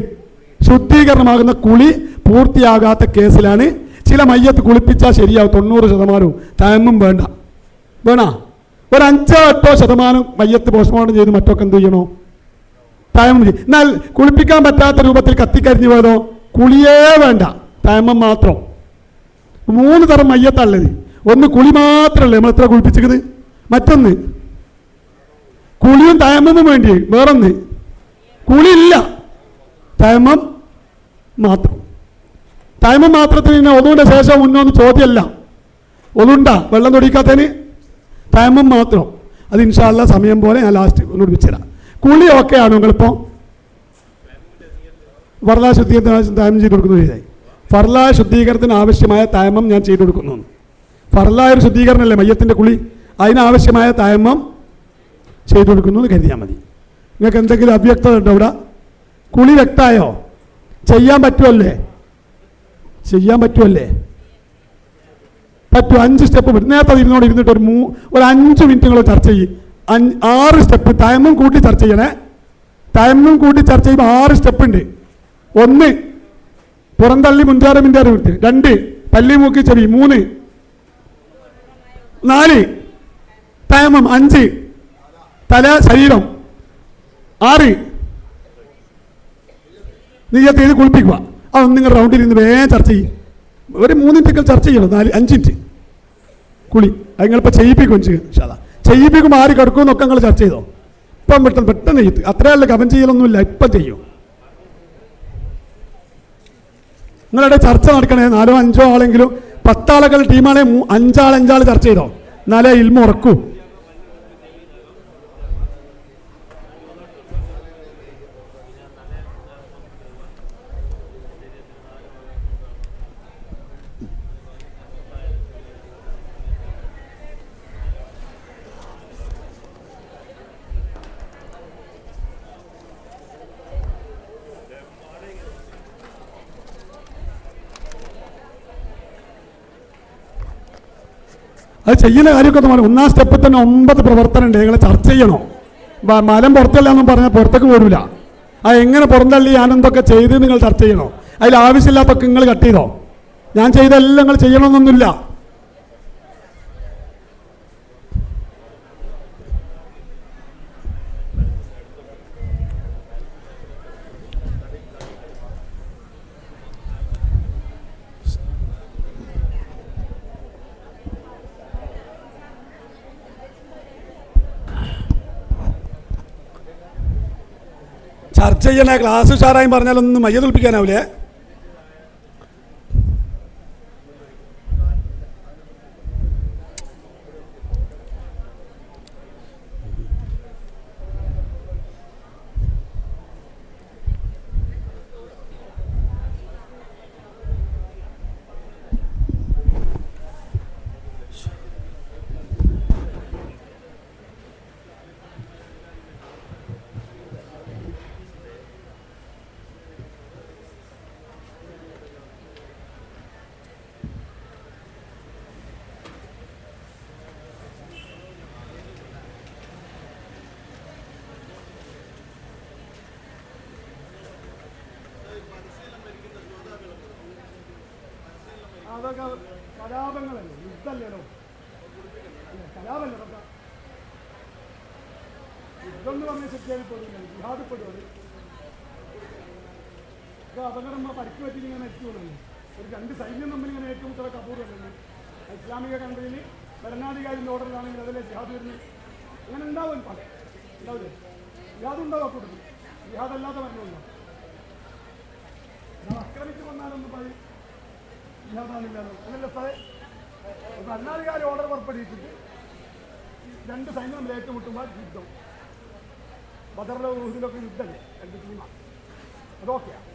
ശുദ്ധീകരണമാകുന്ന കുളി പൂർത്തിയാകാത്ത കേസിലാണ് ചില മയ്യത്ത് കുളിപ്പിച്ചാൽ ശരിയാവും. 90% തയമ്മം വേണ്ട. വേണ ഒരു 5-8% മയ്യത്ത് പോസ്റ്റ്മോർട്ടം ചെയ്ത് മറ്റൊക്കെ എന്ത് ചെയ്യണോ? തയമ്മം ചെയ്യും. എന്നാൽ കുളിപ്പിക്കാൻ പറ്റാത്ത രൂപത്തിൽ കത്തിക്കരിഞ്ഞു പോയതോ കുളിയേ വേണ്ട, തയമ്മം മാത്രം. 3 തരം മയ്യത്താണുള്ളത്. ഒന്ന് കുളി മാത്രമല്ലേ നമ്മൾ എത്ര കുളിപ്പിച്ചത്. മറ്റൊന്ന് കുളിയും തയമ്മവും വേണ്ടി. വേറൊന്ന് കുളിയില്ല, തയമ്മം മാത്രം. തയമ്മം മാത്രത്തിന് പിന്നെ ഒന്നുവിൻ്റെ ശേഷം മുന്നോന്ന് ചോദ്യമല്ല. ഒന്നുണ്ടാ വെള്ളം തൊടിക്കാത്തതിന്? തയമ്മം മാത്രം. അത് ഇൻഷാ അല്ലാഹ് സമയം പോലെ ഞാൻ ലാസ്റ്റ് ഒന്നുകൂടി വെച്ചുതരാം. കുളി ഓക്കെ ആണോ നിങ്ങളിപ്പോൾ? ഫർളാ ശുദ്ധീകരണത്തിന് തയമ്മം ചെയ്ത് കൊടുക്കുന്നു ചെയ്തായി. ഫർളാ ശുദ്ധീകരണത്തിന് ആവശ്യമായ തയമ്മം ഞാൻ ചെയ്തു കൊടുക്കുന്നു. ഫർളാ ഒരു ശുദ്ധീകരണമല്ലേ മയ്യത്തിൻ്റെ കുളി. അതിനാവശ്യമായ തയമ്മം ചെയ്തു കൊടുക്കുന്നു എന്ന് കരുതിയാൽ മതി. നിങ്ങൾക്ക് എന്തെങ്കിലും അവ്യക്തത ഉണ്ടോ ഇവിടെ? കുളി വ്യക്തമായോ? ചെയ്യാൻ പറ്റുമല്ലേ? ചെയ്യാൻ പറ്റുമല്ലേ? പറ്റും. 5 സ്റ്റെപ്പ് നേരത്തെ ഇരുന്നിട്ട് ഒരു 5 മിനിറ്റ് നിങ്ങൾ ചർച്ച ചെയ്യും. 6 സ്റ്റെപ്പ് തയമ്മം കൂട്ടി ചർച്ച ചെയ്യണേ. തയമ്മം കൂട്ടി ചർച്ച ചെയ്യുമ്പോൾ 6 സ്റ്റെപ്പ് ഉണ്ട്. 1 പുറന്തള്ളി മുൻചാറ് മിൻചാറ് വിട്ട്. 2 പല്ലി മൂക്കി ചെവി. 3 4 തയമ്മം. 5 തല ശരീരം. 6 നീയത്ത് ചെയ്ത് കുളിപ്പിക്കുക. അതൊന്നും നിങ്ങൾ റൗണ്ടിൽ ഇരുന്ന് വേഗം ചർച്ച ചെയ്യും. ഒരു 3 മിനിറ്റൊക്കെ ചർച്ച ചെയ്യണം. 5 മിനിറ്റ് കുളി. അത് നിങ്ങളിപ്പോൾ ചെയ്യിപ്പിക്കും. ചെയ്യിപ്പിക്കുമ്പോൾ ആര് കിടക്കുമെന്നൊക്കെ നിങ്ങൾ ചർച്ച ചെയ്തോ. ഇപ്പം പെട്ടെന്ന് ചെയ്യും. അത്രയല്ല കമൻ ചെയ്യലൊന്നുമില്ല. ഇപ്പം ചെയ്യും. നിങ്ങളുടെ ചർച്ച നടക്കണേ. 4-5 ആളെങ്കിലും 10 ആളുകൾ ടീമാണെ 5 ചർച്ച ചെയ്തോ. എന്നാലേ ഇൽമ ഉറക്കൂ. അത് ചെയ്യുന്ന കാര്യമൊക്കെ ഒന്ന് പറയും. 1-ാം സ്റ്റെപ്പിൽ തന്നെ 9 പ്രവർത്തനം ഉണ്ട്. നിങ്ങളെ ചർച്ച ചെയ്യണോ? മലം പുറത്തല്ല എന്നും പറഞ്ഞാൽ പുറത്തേക്ക് പോരില്ല. അത് എങ്ങനെ പുറന്തള്ളി ഞാനെന്തൊക്കെ ചെയ്ത് നിങ്ങൾ ചർച്ച ചെയ്യണോ? അതിൽ ആവശ്യമില്ലാത്തൊക്കെ നിങ്ങൾ കട്ട് ചെയ്തോ. ഞാൻ ചെയ്തെല്ലാം നിങ്ങൾ ചെയ്യണമെന്നൊന്നുമില്ല. ചർച്ച ചെയ്യണ ക്ലാസ് ഉഷാറായും പറഞ്ഞാലൊന്നും മയ്യ തോൽപ്പിക്കാനാവില്ലേ? അതൊക്കെ കലാപങ്ങളല്ലേ, യുദ്ധമല്ലല്ലോ, കലാപല്ലേ അതൊക്കെ. യുദ്ധം എന്ന് പറഞ്ഞ ശക്തിയായി പെടില്ല, ജിഹാദ് പെടുന്നത്. ഇത് അപകടം നമ്മൾ പരിക്ക് പറ്റി ഇങ്ങനെ എത്തുകയുള്ളൂ. ഒരു രണ്ട് സൈന്യം തമ്മിൽ ഇങ്ങനെ ഏറ്റുമുട്ടലൊക്കെ അപൂർവമല്ലേ. ഇസ്ലാമിക കൺട്രിയിൽ ഭരണാധികാരിൻ്റെ ഓർഡറിലാണെങ്കിൽ അതിലെ ജിഹാദ് വരുന്നത് അങ്ങനെ ഉണ്ടാവും. പല ഉണ്ടാവില്ലേ, ജിഹാദ് ഉണ്ടാവും. അക്കൂട്ടത്തിൽ ജിഹാദല്ലാത്ത മരണമുണ്ടോ? ആക്രമിച്ച് വന്നാലൊന്നും പറയും ജിഹാദാണില്ലാതെ അങ്ങനല്ല. ഭരണാധികാരി ഓർഡർ പുറപ്പെടുവിച്ചിട്ട് രണ്ട് സൈന്യം തമ്മിൽ ഏറ്റുമുട്ടുമ്പോൾ യുദ്ധം. ബദറിലോ ഉഹുദിലൊക്കെ യുദ്ധമല്ലേ, രണ്ട് ടീമാണ്. അതൊക്കെയാണ്.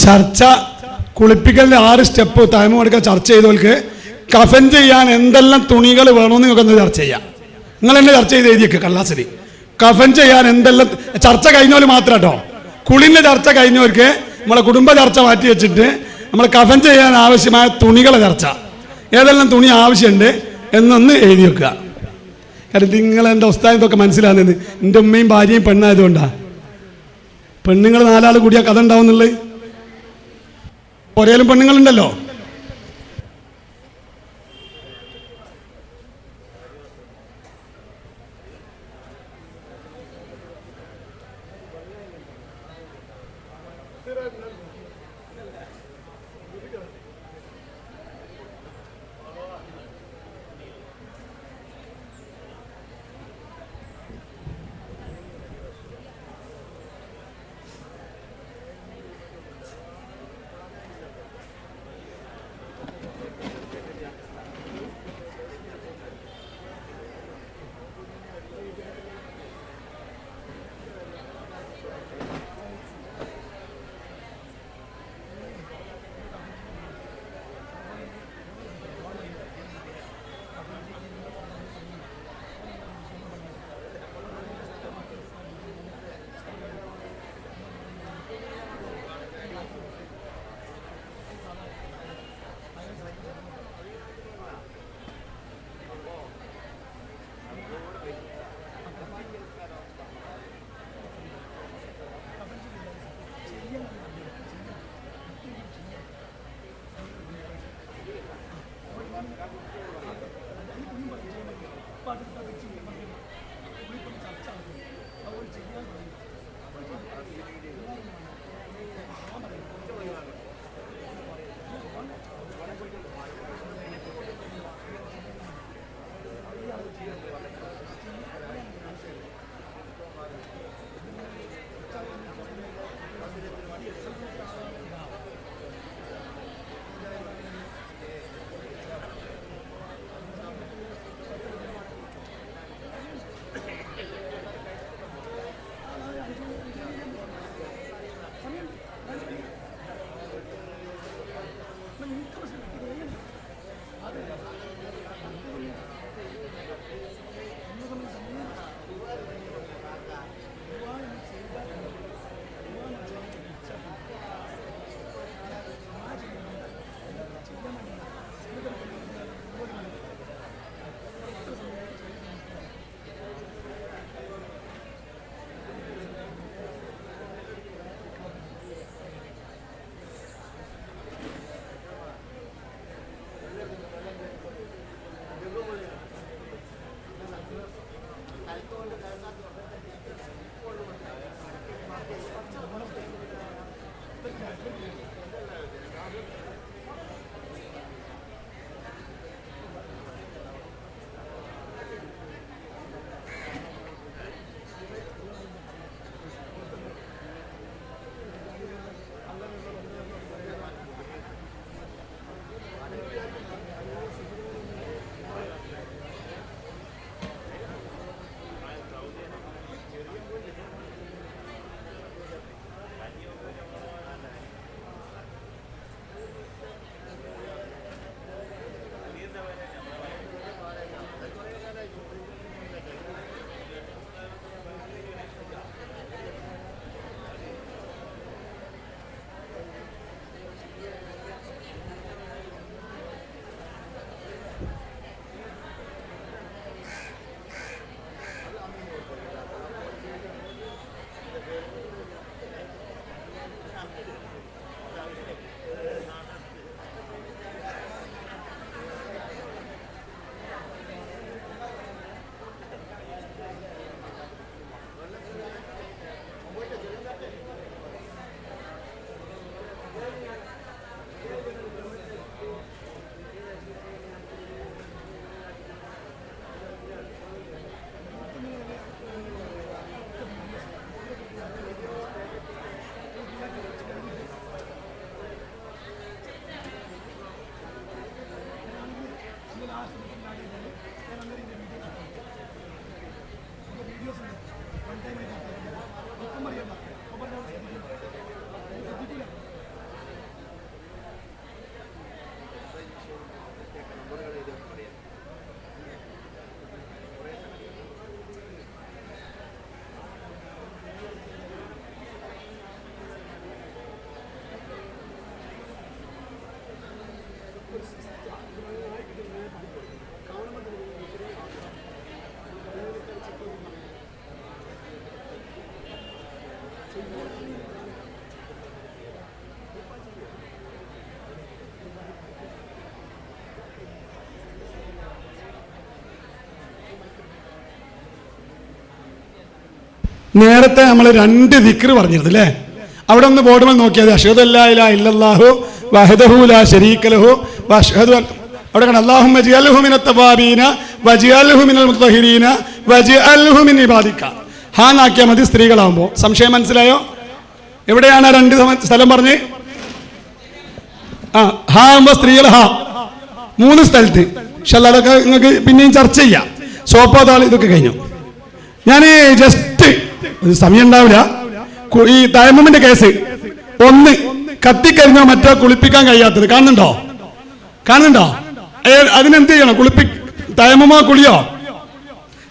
ചർച്ച കുളിപ്പിക്കലിൻ്റെ 6 സ്റ്റെപ്പ് തൈമം എടുക്കാൻ ചർച്ച ചെയ്തവർക്ക് കഫൻ ചെയ്യാൻ എന്തെല്ലാം തുണികൾ വേണമെന്ന് നിങ്ങൾക്കൊന്ന് ചർച്ച ചെയ്യാം. നിങ്ങൾ തന്നെ ചർച്ച ചെയ്ത് എഴുതിയൊക്കെ കള്ളാസരി. കഫൻ ചെയ്യാൻ എന്തെല്ലാം ചർച്ച കഴിഞ്ഞവർ മാത്രം കേട്ടോ. കുളിൻ്റെ ചർച്ച കഴിഞ്ഞവർക്ക് നമ്മളെ കുടുംബ ചർച്ച മാറ്റി വെച്ചിട്ട് നമ്മൾ കഫൻ ചെയ്യാൻ ആവശ്യമായ തുണികളെ ചർച്ച, ഏതെല്ലാം തുണി ആവശ്യമുണ്ട് എന്നൊന്ന് എഴുതി വെക്കുക. കാരണം നിങ്ങളെൻ്റെ ഉസ്താദൊക്കെ മനസ്സിലാകുന്നത് എൻ്റെ ഉമ്മയും ഭാര്യയും പെണ്ണായതുകൊണ്ടാണ്. പെണ്ണുങ്ങൾ 4 ആൾ കൂടിയാൽ കഥ ഉണ്ടാവുന്നുള്ളത്. ഒരേലും പെണ്ണുങ്ങളുണ്ടല്ലോ. നേരത്തെ നമ്മൾ 2 ദിക്ർ പറഞ്ഞിരുന്നു അല്ലേ? അവിടെ ഒന്ന് ബോർഡ് മേൽ നോക്കിയത് അഷ്ഹദു അല്ലാ ഇലാഹ ഇല്ലല്ലാഹു വഹ്ദഹു ലാ ശരീക ലഹു വഅഷ്ഹദു അവിടെ കണ്ട അല്ലാഹുമ്മ ജ്അൽഹു മിനത്ത് തവാബീന വജ്അൽഹു മിനൽ മുത്തഹിരീന വജ്അൽഹു മിൻ ഇബാദിക. ഹാ നാക്കിയാൽ മതി സ്ത്രീകളാവുമ്പോൾ. സംശയം മനസ്സിലായോ? എവിടെയാണ് 2 സ്ഥലം പറഞ്ഞ്? ഹാ ആകുമ്പോൾ സ്ത്രീകൾ ഹാ 3 സ്ഥലത്ത്. അതൊക്കെ നിങ്ങൾക്ക് പിന്നെയും ചർച്ച ചെയ്യാം. സോപ്പാതാൾ ഇതൊക്കെ കഴിഞ്ഞു. ഞാൻ ജസ്റ്റ് സമയം ഉണ്ടാവില്ല. ഈ തയമ്മുമിന്റെ കേസ് 1 കത്തിക്കഴിഞ്ഞോ മറ്റോ കുളിപ്പിക്കാൻ കഴിയാത്തത് കാണുന്നുണ്ടോ? അതിനെന്ത് ചെയ്യണം? തയമ്മോ കുളിയോ?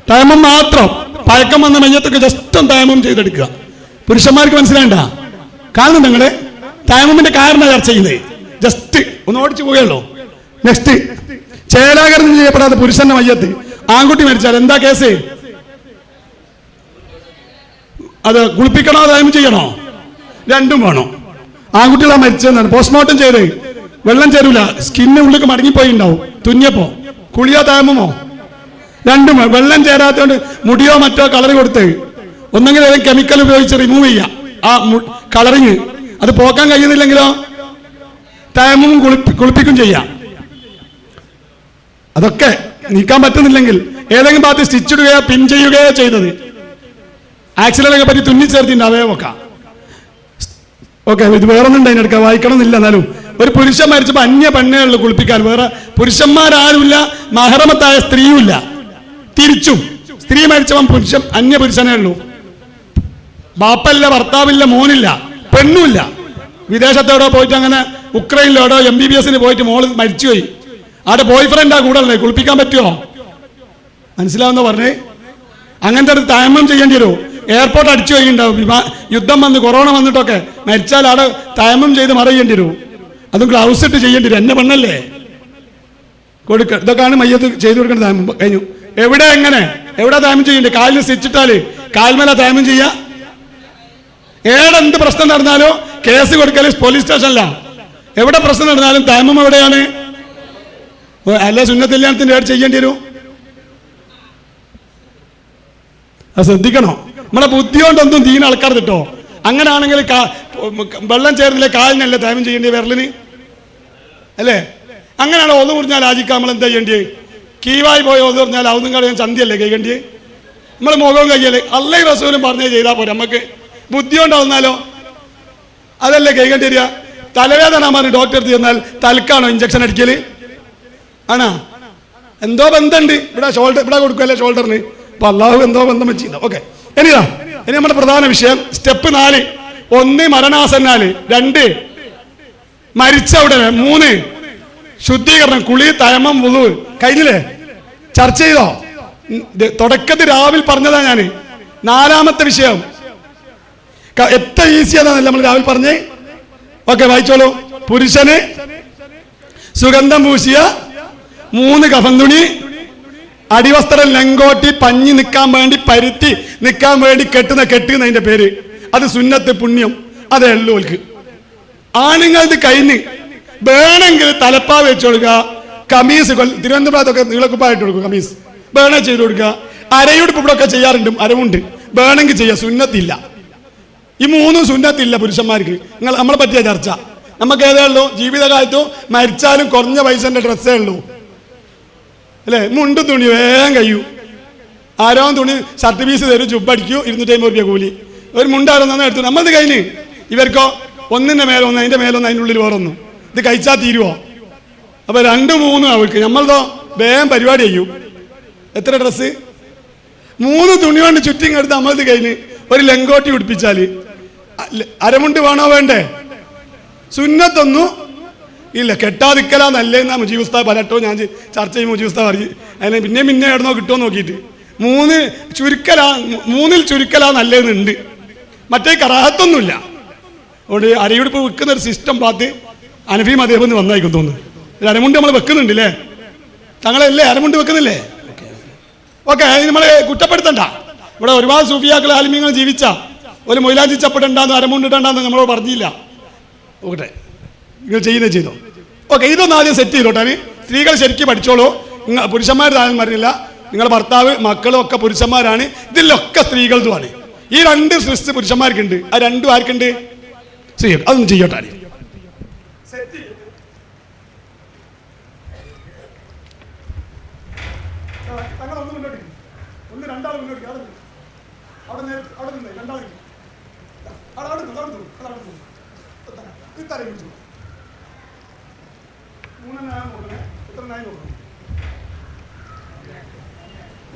തയമ്മം മാത്രം. പഴക്കം വന്ന മയ്യത്തൊക്കെ ജസ്റ്റ് തയമ്മം ചെയ്തെടുക്കുക. പുരുഷന്മാർക്ക് മനസ്സിലാണ്ട? കാണുന്നുണ്ട് നിങ്ങള്? തയമ്മുമിന്റെ കാരണം ചർച്ച ചെയ്യുന്നത്. ജസ്റ്റ് ഒന്ന് ഓടിച്ചു പോവുകയുള്ളൂ. നെക്സ്റ്റ്, ചേലാകരണം ചെയ്യപ്പെടാത്ത പുരുഷന്റെ മയ്യത്ത് ആൺകുട്ടി മരിച്ചാൽ എന്താ കേസ്? അത് കുളിപ്പിക്കണോ തയമ്മം ചെയ്യണോ? 2ഉം വേണം. ആൺകുട്ടികളാ മരിച്ചതെന്നാണ് പോസ്റ്റ്മോർട്ടം ചെയ്ത്. വെള്ളം ചേരൂല, സ്കിന്ന് ഉള്ളിൽ മടങ്ങിപ്പോയി ഉണ്ടാവും തുന്നിയപ്പോ. കുളിയോ തയമ്മോ? 2ഉം. വെള്ളം ചേരാത്തോണ്ട് മുടിയോ മറ്റോ കളർ കൊടുത്ത് ഒന്നെങ്കിലും ഏതെങ്കിലും കെമിക്കൽ ഉപയോഗിച്ച് റിമൂവ് ചെയ്യാം ആ കളറിങ്. അത് പോക്കാൻ കഴിയുന്നില്ലെങ്കിലോ തയമ്മും കുളിപ്പിക്കും ചെയ്യാം. അതൊക്കെ നീക്കാൻ പറ്റുന്നില്ലെങ്കിൽ ഏതെങ്കിലും ഭാഗത്ത് സ്റ്റിച്ച് ഇടുകയോ പിൻ ചെയ്യുകയോ ചെയ്തത്, ആക്സിഡന്റൊക്കെ പറ്റി തുന്നിച്ചേർത്തിൻ്റെ അവയൊക്കെ ഓക്കെ. ഇത് വേറൊന്നും അതിനെടുക്കാൻ വായിക്കണമെന്നില്ല. എന്നാലും ഒരു പുരുഷൻ മരിച്ചപ്പോൾ അന്യ പെണ്ണേ ഉള്ളൂ കുളിപ്പിക്കാൻ. വേറെ പുരുഷന്മാരാരുമില്ല, മഹറമത്തായ സ്ത്രീയുമില്ല. തിരിച്ചും സ്ത്രീ മരിച്ചവൻ അന്യ പുരുഷനേ ഉള്ളൂ. ബാപ്പല്ല, ഭർത്താവില്ല, മോനില്ല, പെണ്ണുമില്ല. വിദേശത്തോടോ പോയിട്ട് അങ്ങനെ ഉക്രൈനിലോടോ MBBS പോയിട്ട് മോള് മരിച്ചുപോയി. അവിടെ ബോയ് ഫ്രണ്ടാ കൂടെ ഉള്ളത്. കുളിപ്പിക്കാൻ പറ്റുമോ? മനസ്സിലാവുന്ന പറഞ്ഞേ. അങ്ങനത്തെ ഒരു തയമ്മം ചെയ്യേണ്ടി വരുമോ? എയർപോർട്ട് അടിച്ചു കഴിഞ്ഞിട്ടുണ്ടാവും. യുദ്ധം വന്ന് കൊറോണ വന്നിട്ടൊക്കെ മരിച്ചാൽ അവിടെ തയമ്മം ചെയ്ത് മറയേണ്ടി വരും. അതും ഗ്ലൗസ് ഇട്ട് ചെയ്യേണ്ടി വരും. എന്നെ പെണ്ണല്ലേ കൊടുക്ക. ഇതൊക്കെയാണ് മയ്യത്ത് ചെയ്തു കൊടുക്കേണ്ട. തയമ്മം കഴിഞ്ഞു. എവിടെ തയമ്മം ചെയ്യണ്ടേ? കാലിന് സ്റ്റിച്ചിട്ടാല് കാൽമേല തയമ്മം ചെയ്യാ. എന്ത് പ്രശ്നം നടന്നാലും കേസ് കൊടുക്കല് പോലീസ് സ്റ്റേഷനില. എവിടെ പ്രശ്നം നടന്നാലും തയമ്മം എവിടെയാണ്? അല്ല സുന്നത്തില്ലാത്തിന്റെ ഏട് ചെയ്യേണ്ടി വരും. അത് ശ്രദ്ധിക്കണോ? നമ്മളെ ബുദ്ധി കൊണ്ടൊന്നും ദീന ആൾക്കാർ കിട്ടോ. അങ്ങനെയാണെങ്കിൽ വെള്ളം ചേർന്നില്ലേ കാലിനല്ലേ തയമ്മം ചെയ്യേണ്ടി? വിരലിന് അല്ലേ? അങ്ങനെയാണ് ഒന്നു മുറിഞ്ഞാൽ ആജിക്കാൻ നമ്മൾ എന്താ ചെയ്യേണ്ടി? കീവായി പോയി ഒന്നു പറഞ്ഞാൽ അവന്നും കളയാൻ ചന്തിയല്ലേ കഴിയേണ്ടി? നമ്മൾ മുഖവും കഴിയല്ലേ? അള്ളയും റസൂലും പറഞ്ഞേ ചെയ്താൽ പോരെ. നമുക്ക് ബുദ്ധി കൊണ്ടാവുന്നാലോ അതല്ലേ കഴിയേണ്ടി വരിക. തലവേദന പറഞ്ഞ് ഡോക്ടർ അടുത്ത് ചെന്നാൽ തലക്കാണോ ഇഞ്ചക്ഷൻ അടിക്കല്? ആണോ? എന്തോ ബന്ധമുണ്ട്. ഇവിടെ കൊടുക്കുമല്ലേ ഷോൾഡറിന്. അപ്പൊ അള്ളാഹു എന്തോ ബന്ധം വെച്ചിട്ടുണ്ടോ? ഓക്കെ. ഇനി നമ്മുടെ പ്രധാന വിഷയം സ്റ്റെപ്പ് 4. 1 മരണാസന്നാല്, 2 മരിച്ച ഉടനെ, 3 ശുദ്ധീകരണം, കുളി, തയമ്മം, വുളു. കഴിഞ്ഞില്ലേ? ചർച്ച ചെയ്തോ? തുടക്കത്തിൽ രാവിലെ പറഞ്ഞതാ ഞാൻ. 4ാമത്തെ വിഷയം എത്ര ഈസിയാണെന്നല്ല നമ്മൾ രാവിലെ പറഞ്ഞേ. ഓക്കെ, വായിച്ചോളൂ. പുരുഷന് സുഗന്ധം പൂശിയ 3 കഫൻ തുണി, അടിവസ്ത്രം, ലങ്കോട്ടി, പഞ്ഞി നിൽക്കാൻ വേണ്ടി, പരുത്തി നിൽക്കാൻ വേണ്ടി കെട്ടുന്നതിന്റെ പേര്. അത് സുന്നത്ത്, പുണ്യം. അതേ ഉള്ളൂ ഓൽക്ക്. ആണുങ്ങൾ ഇത് കഴിഞ്ഞ് വേണമെങ്കിൽ തലപ്പാവ് വെച്ച് കൊടുക്കുക. കമീസ് തിരുവനന്തപുരത്തൊക്കെ നീളക്കുപ്പായിട്ട് കൊടുക്കുക. കമീസ് വേണേ ചെയ്ത് കൊടുക്കുക. അരയുടുപ്പ് ഇവിടെ ഒക്കെ ചെയ്യാറുണ്ട്, അരവുണ്ട്. വേണമെങ്കിൽ ചെയ്യാം. സുന്നത്തില്ല. ഈ 3 സുന്നത്തില്ല പുരുഷന്മാർക്ക്. നമ്മളെ പറ്റിയ ചർച്ച. നമുക്ക് ഏതേ ഉള്ളൂ? ജീവിതകാലത്തും മരിച്ചാലും കുറഞ്ഞ പൈസന്റെ ഡ്രസ്സേ ഉള്ളൂ അല്ലേ? മുണ്ടും തുണി വേഗം കഴിയൂ. ആരോ തുണി ഷർട്ട് പീസ് തരും, ചുപ്പടിക്കൂ, 250 രൂപ കൂലി. ഒരു മുണ്ടാരോ തന്നെ എടുത്തു. നമ്മളത് കഴിഞ്ഞ് ഇവർക്കോ ഒന്നിന്റെ മേലൊന്ന്, അതിന്റെ മേലൊന്ന്, അതിൻ്റെ ഉള്ളിൽ വേറൊന്നും. ഇത് കഴിച്ചാൽ തീരുവോ? അപ്പൊ 2, 3 അവർക്ക്. നമ്മളതോ വേഗം പരിപാടി ചെയ്യൂ. എത്ര ഡ്രസ്സ്? 3 തുണി കൊണ്ട് ചുറ്റിങ് എടുത്ത് നമ്മളത് കഴിഞ്ഞ് ഒരു ലങ്കോട്ടി ഉടുപ്പിച്ചാൽ അരമുണ്ട് വേണോ വേണ്ടേ? സുന്നത്തൊന്നും ഇല്ല. കെട്ടാതിക്കലാ നല്ലതെന്നാ മുജീബ് ഉസ്താദ് പലട്ടോ ഞാൻ ചർച്ച ചെയ്യുമ്പോൾ മുജീബ് ഉസ്താദ് പറഞ്ഞു. അതിന് പിന്നെ എവിടുന്നോ കിട്ടുമോ നോക്കിയിട്ട് മൂന്നിൽ ചുരുക്കലാ നല്ലതെന്നുണ്ട്. മറ്റേ കറാഹത്തൊന്നുമില്ല. അതുകൊണ്ട് അരയുടുപ്പ് വെക്കുന്ന ഒരു സിസ്റ്റം പാത്ത് അനഫി മദേബ് എന്ന് വന്നായിരിക്കും തോന്നുന്നു. അരമുണ്ട് നമ്മൾ വെക്കുന്നുണ്ട് അല്ലേ? തങ്ങളല്ലേ അരമുണ്ട് വെക്കുന്നില്ലേ? ഓക്കെ, നമ്മൾ കുറ്റപ്പെടുത്തണ്ട. ഇവിടെ ഒരുപാട് സൂഫിയാക്കൾ ആലിമ്യങ്ങൾ ജീവിച്ച ഒരു മൊയിലാജി ചപ്പിടണ്ടെന്ന് അരമുണ്ടിടണ്ടെന്ന് നമ്മളോട് പറഞ്ഞില്ല. ഓക്കെ, നിങ്ങൾ ചെയ്യുന്നത് ചെയ്തോ. ഓക്കെ, ഇതൊന്നും ആദ്യം സെറ്റ് ചെയ്തോട്ടെ. സ്ത്രീകൾ ശരിക്കും പഠിച്ചോളൂ. പുരുഷന്മാർ താഴെ പറഞ്ഞില്ല. നിങ്ങളുടെ ഭർത്താവ് മക്കളും ഒക്കെ പുരുഷന്മാരാണ്. ഇതിലൊക്കെ സ്ത്രീകളുമാണ്. ഈ രണ്ട് സൃഷ്ടി പുരുഷന്മാർക്കുണ്ട്. ആ രണ്ടും ആർക്കുണ്ട്? സ്ത്രീ. അതൊന്നും ചെയ്യോട്ടെ.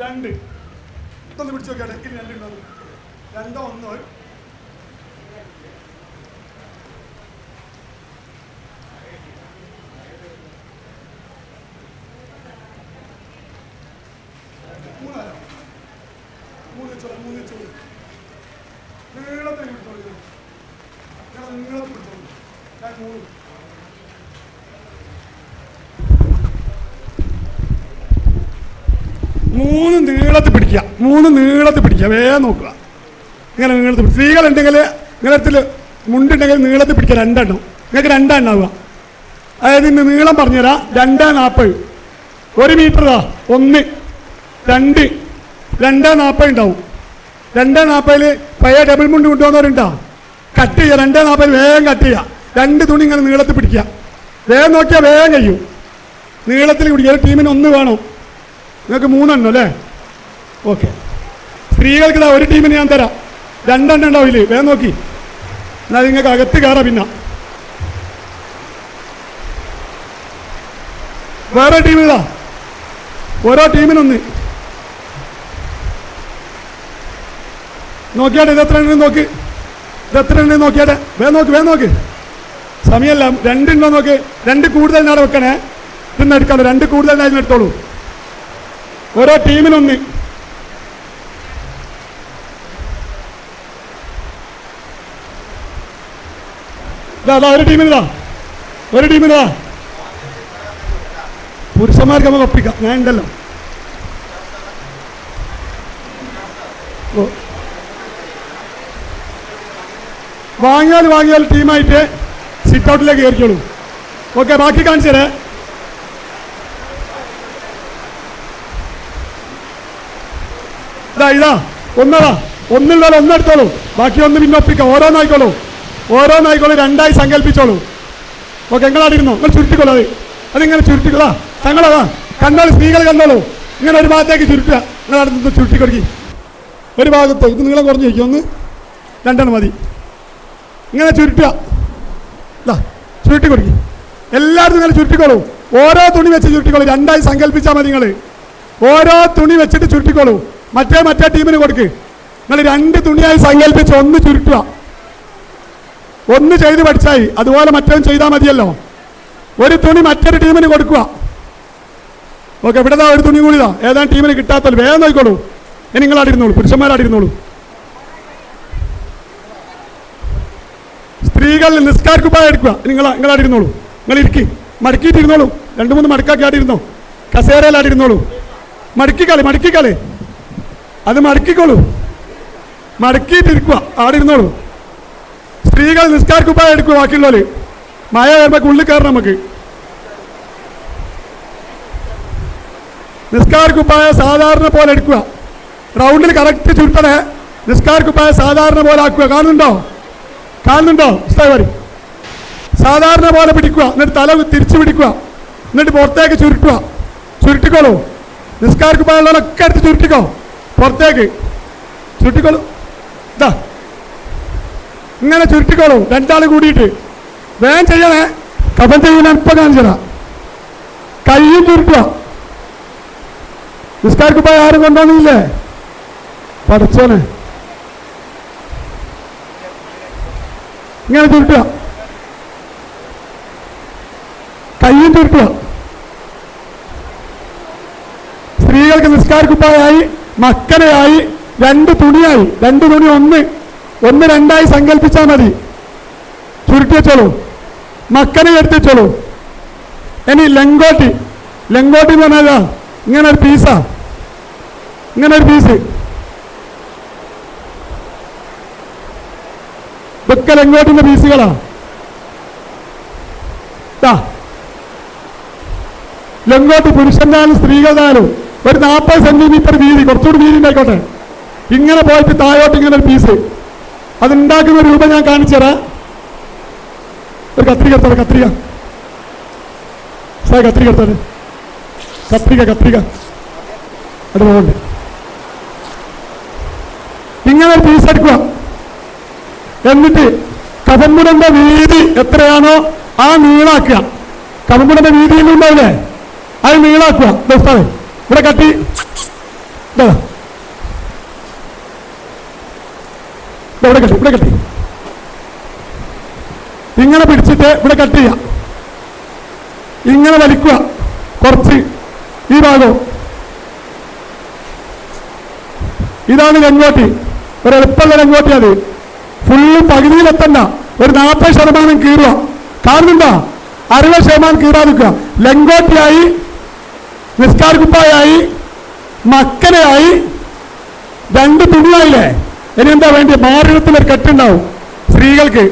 രണ്ട് ഇതൊന്ന് പിടിച്ചു നോക്കിയാട്ടെ. രണ്ടുണ്ടോ? രണ്ടോ ഒന്നോ? നീളത്തിൽ പിടിച്ചോളൂ. നീളത്തിൽ പിടിച്ചോളൂ. ഞാൻ മൂന്ന് നീളത്തിൽ പിടിക്കുക. വേഗം നോക്കുക. ഇങ്ങനെ നീളത്തിൽ. സ്ത്രീകളുണ്ടെങ്കിൽ നീളത്തിൽ മുണ്ടുണ്ടെങ്കിൽ നീളത്തിൽ പിടിക്കുക. രണ്ടെണ്ണം. നിങ്ങൾക്ക് രണ്ടെണ്ണാവുക. അതായത് ഇന്ന് നീളം പറഞ്ഞുതരാം. 2.40. 1 മീറ്ററാ. 1 2 2.40 ഉണ്ടാവും. 2.40 പഴയ ഡബിൾ മുണ്ട് കൊണ്ടുവന്നവരുണ്ടോ? കട്ട് ചെയ്യുക. 2.40 വേഗം കട്ട് ചെയ്യുക. 2 തുണി ഇങ്ങനെ നീളത്തിൽ പിടിക്കുക. വേഗം നോക്കിയാൽ വേഗം കഴിയും. നീളത്തിൽ പിടിക്കുക. ടീമിന് 1 വേണം. നിങ്ങൾക്ക് 3 എണ്ണം അല്ലേ? ഓക്കെ. സ്ത്രീകൾക്ക് ഇതാ 1 ടീമിന് ഞാൻ തരാം. 2 എണ്ണം ഉണ്ടാവില്ലേ? വേഗം നോക്കി. എന്നാൽ നിങ്ങൾക്ക് അകത്ത് കയറാം. പിന്നെ വേറെ ടീം ഇതാ. ഓരോ ടീമിനൊന്ന് നോക്കിയാട്ടെ. ഇത് എത്ര എണ്ണം നോക്ക്. ഇത് എത്ര എണ്ണം നോക്കിയാട്ടെ. വേഗം നോക്ക്. സമയമല്ല. 2 ഉണ്ടോ നോക്ക്. 2 കൂടുതൽ നാളെ വെക്കണേ. ഇതൊന്നും എടുക്കാമല്ലോ. 2 കൂടുതൽ നാളെ എടുത്തോളൂ. ഓരോ ടീമിനൊന്ന്. ഇതാ ഒരു ടീമിനാ. പുരുഷന്മാർക്ക് നമുക്ക് ഒപ്പിക്കാം. ഞാൻ ഉണ്ടല്ലോ. വാങ്ങിയാൽ ടീമായിട്ട് സിറ്റ് ഔട്ടിലേക്ക് കയറിക്കോളൂ. ഓക്കെ, ബാക്കി കാണിച്ചു തരേ. ഇതാ ഒന്നുള്ളോ ഒന്നെടുത്തോളൂ. ബാക്കി 1 പിന്നെ ഒപ്പിക്കാം. ഓരോന്നായിക്കോളൂ. 2ആയി സങ്കല്പിച്ചോളൂ. ഓക്കെ, നിങ്ങളാടിരുന്നോ? നിങ്ങൾ ചുരുട്ടിക്കോളൂ. അതിങ്ങനെ ചുരുട്ടിക്കോളാ. തങ്ങളതാ കണ്ടോളൂ. സ്ത്രീകൾ കണ്ടോളൂ. ഇങ്ങനെ ഒരു ഭാഗത്തേക്ക് ചുരുട്ടുക. നിങ്ങളവിടെ നിന്ന് ചുരുട്ടി കൊടുക്കി. ഒരു ഭാഗത്ത് ഇത് നീളം കുറഞ്ഞു വയ്ക്കും. 1 2 മതി. ഇങ്ങനെ ചുരുട്ടുക. ചുരുട്ടി കൊടുക്കി. എല്ലാവരും ഇങ്ങനെ ചുരുട്ടിക്കോളൂ. ഓരോ തുണി വെച്ച് ചുരുട്ടിക്കോളൂ. 2ആയി സങ്കല്പിച്ചാൽ മതി. നിങ്ങൾ ഓരോ തുണി വെച്ചിട്ട് ചുരുട്ടിക്കോളൂ. മറ്റേ ടീമിന് കൊടുക്ക്. നിങ്ങൾ 2 തുണിയായി സങ്കല്പിച്ച് 1 ചുരുട്ടുക. 1 ചെയ്ത് പഠിച്ചായി. അതുപോലെ മറ്റേ ചെയ്താൽ മതിയല്ലോ. ഒരു തുണി മറ്റൊരു ടീമിന് കൊടുക്കുക. ഓക്കെ, ഇവിടെ 1 തുണി കൂടി ഏതാണ് ടീമിന് കിട്ടാത്തല്ലോ. വേഗം നോക്കിക്കോളൂ. ഇനി നിങ്ങളാടിരുന്നോളൂ. പുരുഷന്മാരാടിരുന്നോളൂ. സ്ത്രീകൾ നിസ്കാരക്കുപ്പായ എടുക്കുക. നിങ്ങളാടിരുന്നോളൂ. നിങ്ങൾ ഇരിക്കി മടക്കിയിട്ടിരുന്നോളൂ. 2-3 മടക്കാക്കി ആടിരുന്നോ. കസേരയിലാടിരുന്നോളൂ. മടക്കിക്കളി. അത് മടക്കിക്കോളൂ. മടക്കിയിട്ടിരിക്കുക. ആടിരുന്നോളൂ. സ്ത്രീകൾ നിസ്കാരക്കുപ്പായ എടുക്കുക. ബാക്കിയുള്ളവര് മഴ വരുമ്പോൾ ഉള്ളിൽ കയറണം. നമുക്ക് നിസ്കാരക്കുപ്പായ സാധാരണ പോലെ എടുക്കുക. റൗണ്ടിൽ കറക്റ്റ് ചുരുട്ടണേ. നിസ്കാരക്കുപ്പായ സാധാരണ പോലെ ആക്കുക. കാണുന്നുണ്ടോ? സാധാരണ പോലെ പിടിക്കുക. എന്നിട്ട് തല തിരിച്ചു പിടിക്കുക. എന്നിട്ട് പുറത്തേക്ക് ചുരുട്ടിക്കോളൂ. നിസ്കാരക്കുപ്പായുള്ളവരൊക്കെ എടുത്ത് ചുരുട്ടിക്കോ. പുറത്തേക്ക് ചുരുട്ടിക്കോളൂ. ഇങ്ങനെ ചുരുട്ടിക്കോളൂ. 2 ആൾ കൂടിയിട്ട് വേഗം ചെയ്യണേ. കഫൻ ചെയ്യുന്ന ഇപ്പം കാണിച്ചതാ. കയ്യും ചുരുട്ടുക. നിസ്കാരക്കുപ്പായ ആരും കൊണ്ടുവന്നില്ലേ? പഠിച്ചോനെ. ഇങ്ങനെ ചുരുട്ടുക, കയ്യും ചുരുട്ടുക. സ്ത്രീകൾക്ക് നിസ്കാരക്കുപ്പായായി, മക്കനയായി, 2 തുണിയായി. 2 തുണി ഒന്ന് രണ്ടായി സങ്കല്പിച്ചാൽ മതി. ചുരുട്ടി വെച്ചോളൂ, മക്കനെ എടുത്ത് വെച്ചോളൂ. ഇനി ലങ്കോട്ടി എന്ന് പറഞ്ഞാൽ ഇങ്ങനെ ഒരു പീസാ, ഇങ്ങനെ ഒരു പീസ്. ഇതൊക്കെ ലങ്കോട്ടിന്റെ പീസുകളാ. ലങ്കോട്ട് പുരുഷന്റാലും സ്ത്രീകളുടാലും ഒരു 40 സെന്റിമീറ്റർ വീതി, കുറച്ചുകൂടി വീതി ഉണ്ടായിക്കോട്ടെ. ഇങ്ങനെ പോയിട്ട് താഴോട്ട് ഇങ്ങനെ ഒരു പീസ്. അതുണ്ടാക്കുന്ന രൂപം ഞാൻ കാണിച്ചു തരാം. ഒരു കത്രിക എടുത്തോളൂ, കത്രിക എടുത്തോളൂ, കത്രിക അത് പോകണ്ട. ഇങ്ങനെ ഒരു പീസ് എടുക്കുക. എന്നിട്ട് കഫംപുടന്റെ വീതി എത്രയാണോ ആ നീളാക്കുക. കഫംപുടന്റെ വീതിയിലുണ്ടാവില്ലേ, അത് നീളാക്കുക. ദോസ്താവേ ഇവിടെ കട്ടി, ഇവിടെ കട്ടി ഇങ്ങനെ പിടിച്ചിട്ട് ഇവിടെ കട്ട് ചെയ്യുക. ഇങ്ങനെ വലിക്കുക കുറച്ച് ഈ ഭാഗവും. ഇതാണ് ലങ്കോട്ടി. ഒരു എളുപ്പമുള്ള ലങ്കോട്ടി. അത് ഫുള്ള് പകുതിയിലെത്തണ്ട, ഒരു 40% കീറുക. കാണുന്നുണ്ടോ? 60% കീറാതിക്കുക. ലങ്കോട്ടിയായി, നിസ്കാരക്കുപ്പായായി, മക്കനയായി, 2 തുണിയായില്ലേ. ഇനി എന്താ വേണ്ടി? മാറിടത്തിലൊരു കെട്ടുണ്ടാവും സ്ത്രീകൾക്ക്.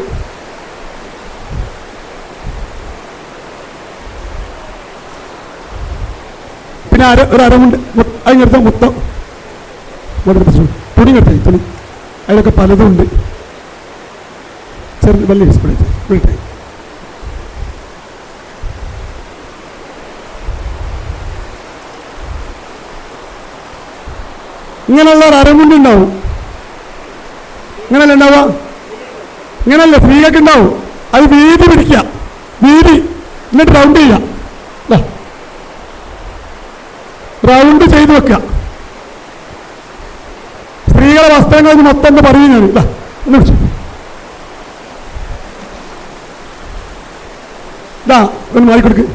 പിന്നെ ഒരു അരമുണ്ട്, അതിനടുത്ത മൊത്തം തുണി കെട്ടായി. തുണി അതിലൊക്കെ പലതും ഉണ്ട്. ചെറിയ വലിയ വിളിട്ടെ. ഇങ്ങനെയുള്ള ഒരു അരമുണ്ട് ഉണ്ടാവും. ഇങ്ങനല്ല ഉണ്ടാവുക, ഇങ്ങനല്ല സ്ത്രീകൾക്ക് ഉണ്ടാവും. അത് വീതി പിടിക്കുക, വീതി, എന്നിട്ട് റൗണ്ട് ചെയ്യുക. റൗണ്ട് ചെയ്ത് വെക്കുക. സ്ത്രീകളെ വസ്ത്രങ്ങൾ മൊത്തം പറയുന്നതാണ്. ഒന്ന് മാറിക്കൊടുക്ക്.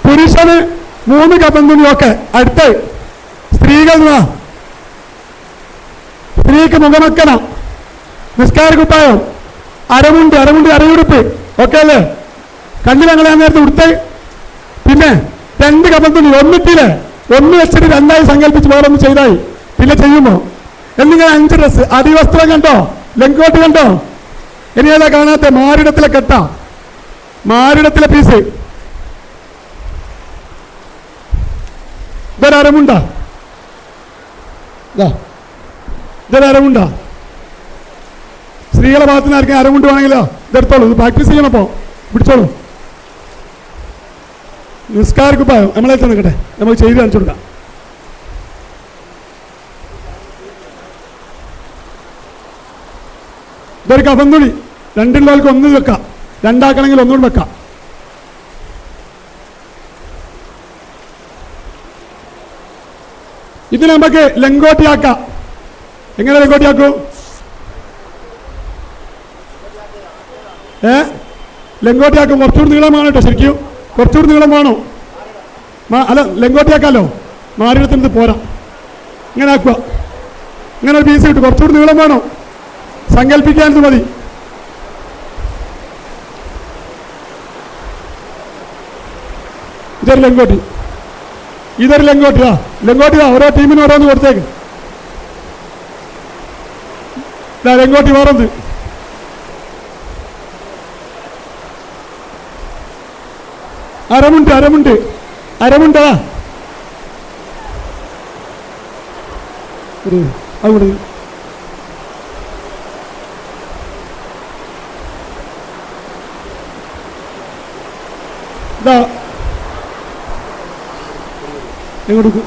പുരുഷന് 3 കബന്ധുനിയൊക്കെ അടുത്ത്. സ്ത്രീകൾ സ്ത്രീക്ക് മുഖമക്കന, നിസ്കാരക്കുപ്പായം, അരമുണ്ട്, അരയുടുപ്പ് ഒക്കെ അല്ലേ. കണ്ണിലങ്ങളെ നേരത്തെ ഉടുത്ത്. പിന്നെ 2 കബന്ധുനി ഒന്നിട്ടില്ലേ, ഒന്ന് വെച്ചിട്ട് 2ആയി സങ്കല്പിച്ച് വേറൊന്ന് ചെയ്തായി. പിന്നെ ചെയ്യുമോ? എന്നിങ്ങനെ 5 ഡ്രസ്. അടിവസ്ത്രം കണ്ടോ? ലങ്കോട്ട് കണ്ടോ? ഇനി ഏതാ കാണാത്ത? മാറിടത്തിലെ കെട്ട, മാറിടത്തിലെ പീസ്. ഇതൊരമുണ്ടാ, ഇതൊരമുണ്ടാ. സ്ത്രീകളെ ഭാഗത്ത് നിന്ന് ആർക്കും അരമുണ്ട് വേണമെങ്കിലോ ഇതെടുത്തോളൂ. ഇത് പ്രാക്ടീസ് ചെയ്യണപ്പോ പിടിച്ചോളൂ. നിസ്കാരക്കുപ്പായോ നമ്മളെ നിൽക്കട്ടെ, നമുക്ക് ചെയ്ത് കാണിച്ചു കൊടുക്കാം. ഇതൊരു കഫംതുണി. 2 ഒന്ന് വെക്കാം, 2 ഒന്നുകൂടി വെക്കാം. ഇത് നമുക്ക് ലങ്കോട്ടിയാക്കാം. എങ്ങനെ ലങ്കോട്ടിയാക്കൂ? ലങ്കോട്ടിയാക്കും. കുറച്ചുകൂടി നീളം വേണം കേട്ടോ. ശരിക്കും കുറച്ചുകൂടി നീളം വേണോ? അല്ല, ലങ്കോട്ടിയാക്കാമല്ലോ. മാറിടത്തിന് പോരാ. ഇങ്ങനെ ആക്കുക. ഇങ്ങനെ ഒരു പീസ് കിട്ടും. കുറച്ചുകൂടി നീളം വേണോ? സങ്കല്പിക്കാനത് മതി. ഇതൊരു ലങ്കോട്ടി, ഇതൊരു ലങ്കോട്ടിയാ. ലങ്കോട്ടിയാ ഓരോ ടീമിനും ഓരോന്ന് കൊടുത്തേക്ക്. ലങ്കോട്ടി വേറൊന്ന്. അരമുണ്ട്, അരമുണ്ടാ. അവിടെ എങ്ങോട്ട്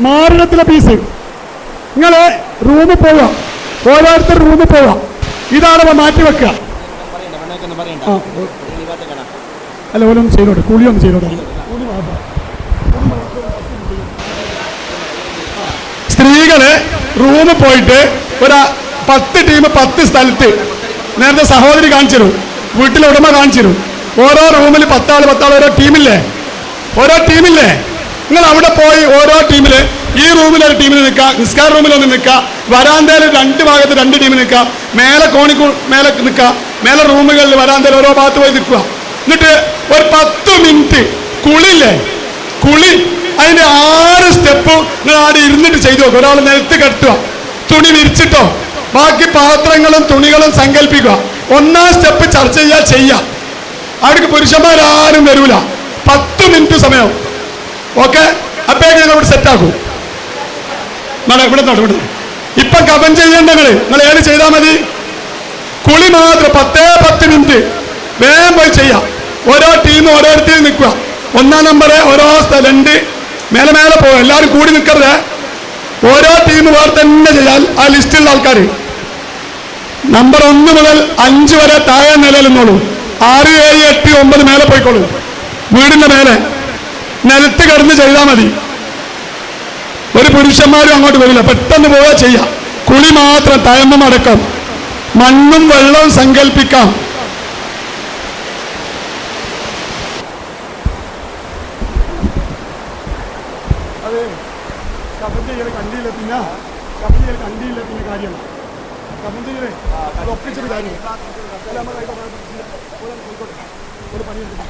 മാറിടത്തിലെ പീസ്. നിങ്ങൾ റൂമിൽ പോവുക, ഓരോരുത്തർ റൂമിൽ പോവുക. ഇതാണ് മാറ്റി വെക്കുക. അല്ല ഓരോന്ന് ചെയ്തോട്ടെ, കൂലി ഒന്ന് ചെയ്തോട്ടെ. സ്ത്രീകള് റൂമിൽ പോയിട്ട് ഒരു 10 ടീം 10 സ്ഥലത്ത്, നേരത്തെ സഹോദരി കാണിച്ചിരും, വീട്ടിലെ ഉടമ കാണിച്ചിരും, ഓരോ റൂമിൽ 10 ആൾ ഓരോ ടീമില്ലേ, നിങ്ങൾ അവിടെ പോയി ഓരോ ടീമില്, ഈ റൂമിൽ ഒരു ടീമിന് നിൽക്കുക, നിസ്കാര റൂമിൽ ഒന്ന് നിൽക്കുക, വരാന്തയിൽ 2 ഭാഗത്ത് 2 ടീം നിൽക്കുക, മേലെ മേലെ നിൽക്കുക, മേലെ റൂമുകളിൽ വരാന്തയിൽ ഓരോ ഭാഗത്ത് പോയി നിൽക്കുക. എന്നിട്ട് ഒരു 10 മിനിറ്റ് കുളി അതിന്റെ 6 സ്റ്റെപ്പ് നിങ്ങൾ ആടെ ഇരുന്നിട്ട് ചെയ്തു നോക്കുക. ഒരാൾ നിലത്ത് കെട്ടുക, തുണി വിരിച്ചിട്ടോ, ബാക്കി പാത്രങ്ങളും തുണികളും സങ്കല്പിക്കുക. 1ാം സ്റ്റെപ്പ് ചർച്ച ചെയ്യാം. അവിടേക്ക് പുരുഷന്മാരാരും വരൂല. 10 മിനിറ്റ് സമയം. ഓക്കെ, അപ്പോഴേക്ക് ഞങ്ങൾ ഇവിടെ സെറ്റാക്കും. ഇവിടെ ഇപ്പൊ കവൻ ചെയ്യേണ്ട നിങ്ങൾ ഏത് ചെയ്താൽ മതി. കുളി മാത്രം 10 മിനിറ്റ് വേഗം പോയി ചെയ്യാം. ഓരോ ടീം ഓരോരുത്തർ നിൽക്കുക. 1ാം നമ്പറ് ഓരോ 2 മേലെ പോകും. എല്ലാവരും കൂടി നിൽക്കരുത്. ഓരോ ടീം വേറെ തന്നെ ചെയ്യാൻ ആ ലിസ്റ്റിലുള്ള ആൾക്കാർ നമ്പർ 1 മുതൽ 5 വരെ താഴെ നിലയിൽ നിന്നോളൂ. 6, 7, 8, 9 മേലെ പോയിക്കോളൂ. വീടിന്റെ മേലെ നിലത്ത് കിടന്ന് ചെയ്താൽ മതി. ഒരു പുരുഷന്മാരും അങ്ങോട്ട് വരില്ല. പെട്ടെന്ന് പോവുക ചെയ്യാം. കുളി മാത്രം, തയമ്മം അടക്കം, മണ്ണും വെള്ളവും സങ്കല്പിക്കാം. അതെ, കണ്ടിയില്ല പിന്നെ കാര്യം ഒപ്പിച്ചൊരു കാര്യം ഒരു പണിയുണ്ട്.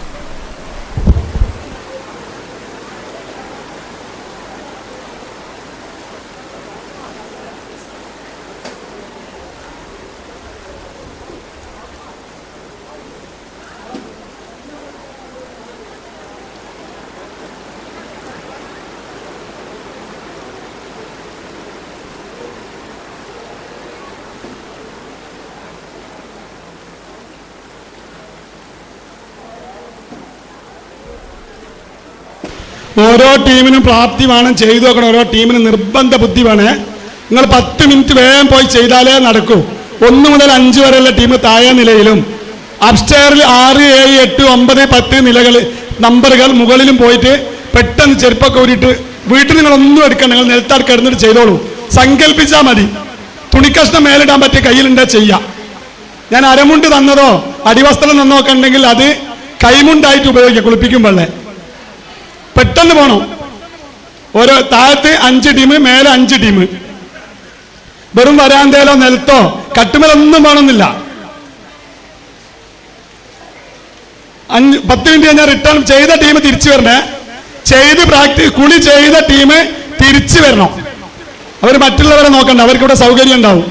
ഓരോ ടീമിനും പ്രാപ്തി വേണം, ചെയ്തു നോക്കണം. ഓരോ ടീമിനും നിർബന്ധ ബുദ്ധി വേണേ. നിങ്ങൾ 10 മിനിറ്റ് വേഗം പോയി ചെയ്താലേ നടക്കൂ. 1 മുതൽ 5 വരെയുള്ള ടീം താഴെ നിലയിലും, അപ്സ്റ്റെയറിൽ 6, 7, 8, 9, 10 നിലകൾ നമ്പറുകൾ മുകളിലും പോയിട്ട് പെട്ടെന്ന് ചെരുപ്പൊക്കെ ഊരിയിട്ട് വീട്ടിൽ നിങ്ങളൊന്നും എടുക്കണം. നിങ്ങൾ നിലത്താട് കിടന്നിട്ട് ചെയ്തോളൂ. സങ്കല്പിച്ചാൽ മതി. തുണിക്കഷ്ണം മേലിടാൻ പറ്റിയ കയ്യിലുണ്ടാ ചെയ്യാം. ഞാൻ അരമുണ്ട് തന്നതോ അടിവസ്ത്രം തന്നോ ഒക്കെ ഉണ്ടെങ്കിൽ അത് കൈമുണ്ടായിട്ട് ഉപയോഗിക്കാം. കുളിപ്പിക്കുമ്പോഴേ പെട്ടെന്ന് പോണം. ഓരോ താഴത്ത് 5 ടീം, മേലെ 5 ടീം. വെറും വരാന്തയിലോ നിലത്തോ കട്ടുമേലൊന്നും വേണമെന്നില്ല. 10 മിനിറ്റ് കഴിഞ്ഞാൽ റിട്ടേൺ ചെയ്ത ടീം തിരിച്ചു വരണേ. കുളി ചെയ്ത ടീം തിരിച്ചു വരണം. അവർ മറ്റുള്ളവരെ നോക്കണ്ട, അവർക്കിവിടെ സൗകര്യം ഉണ്ടാവും.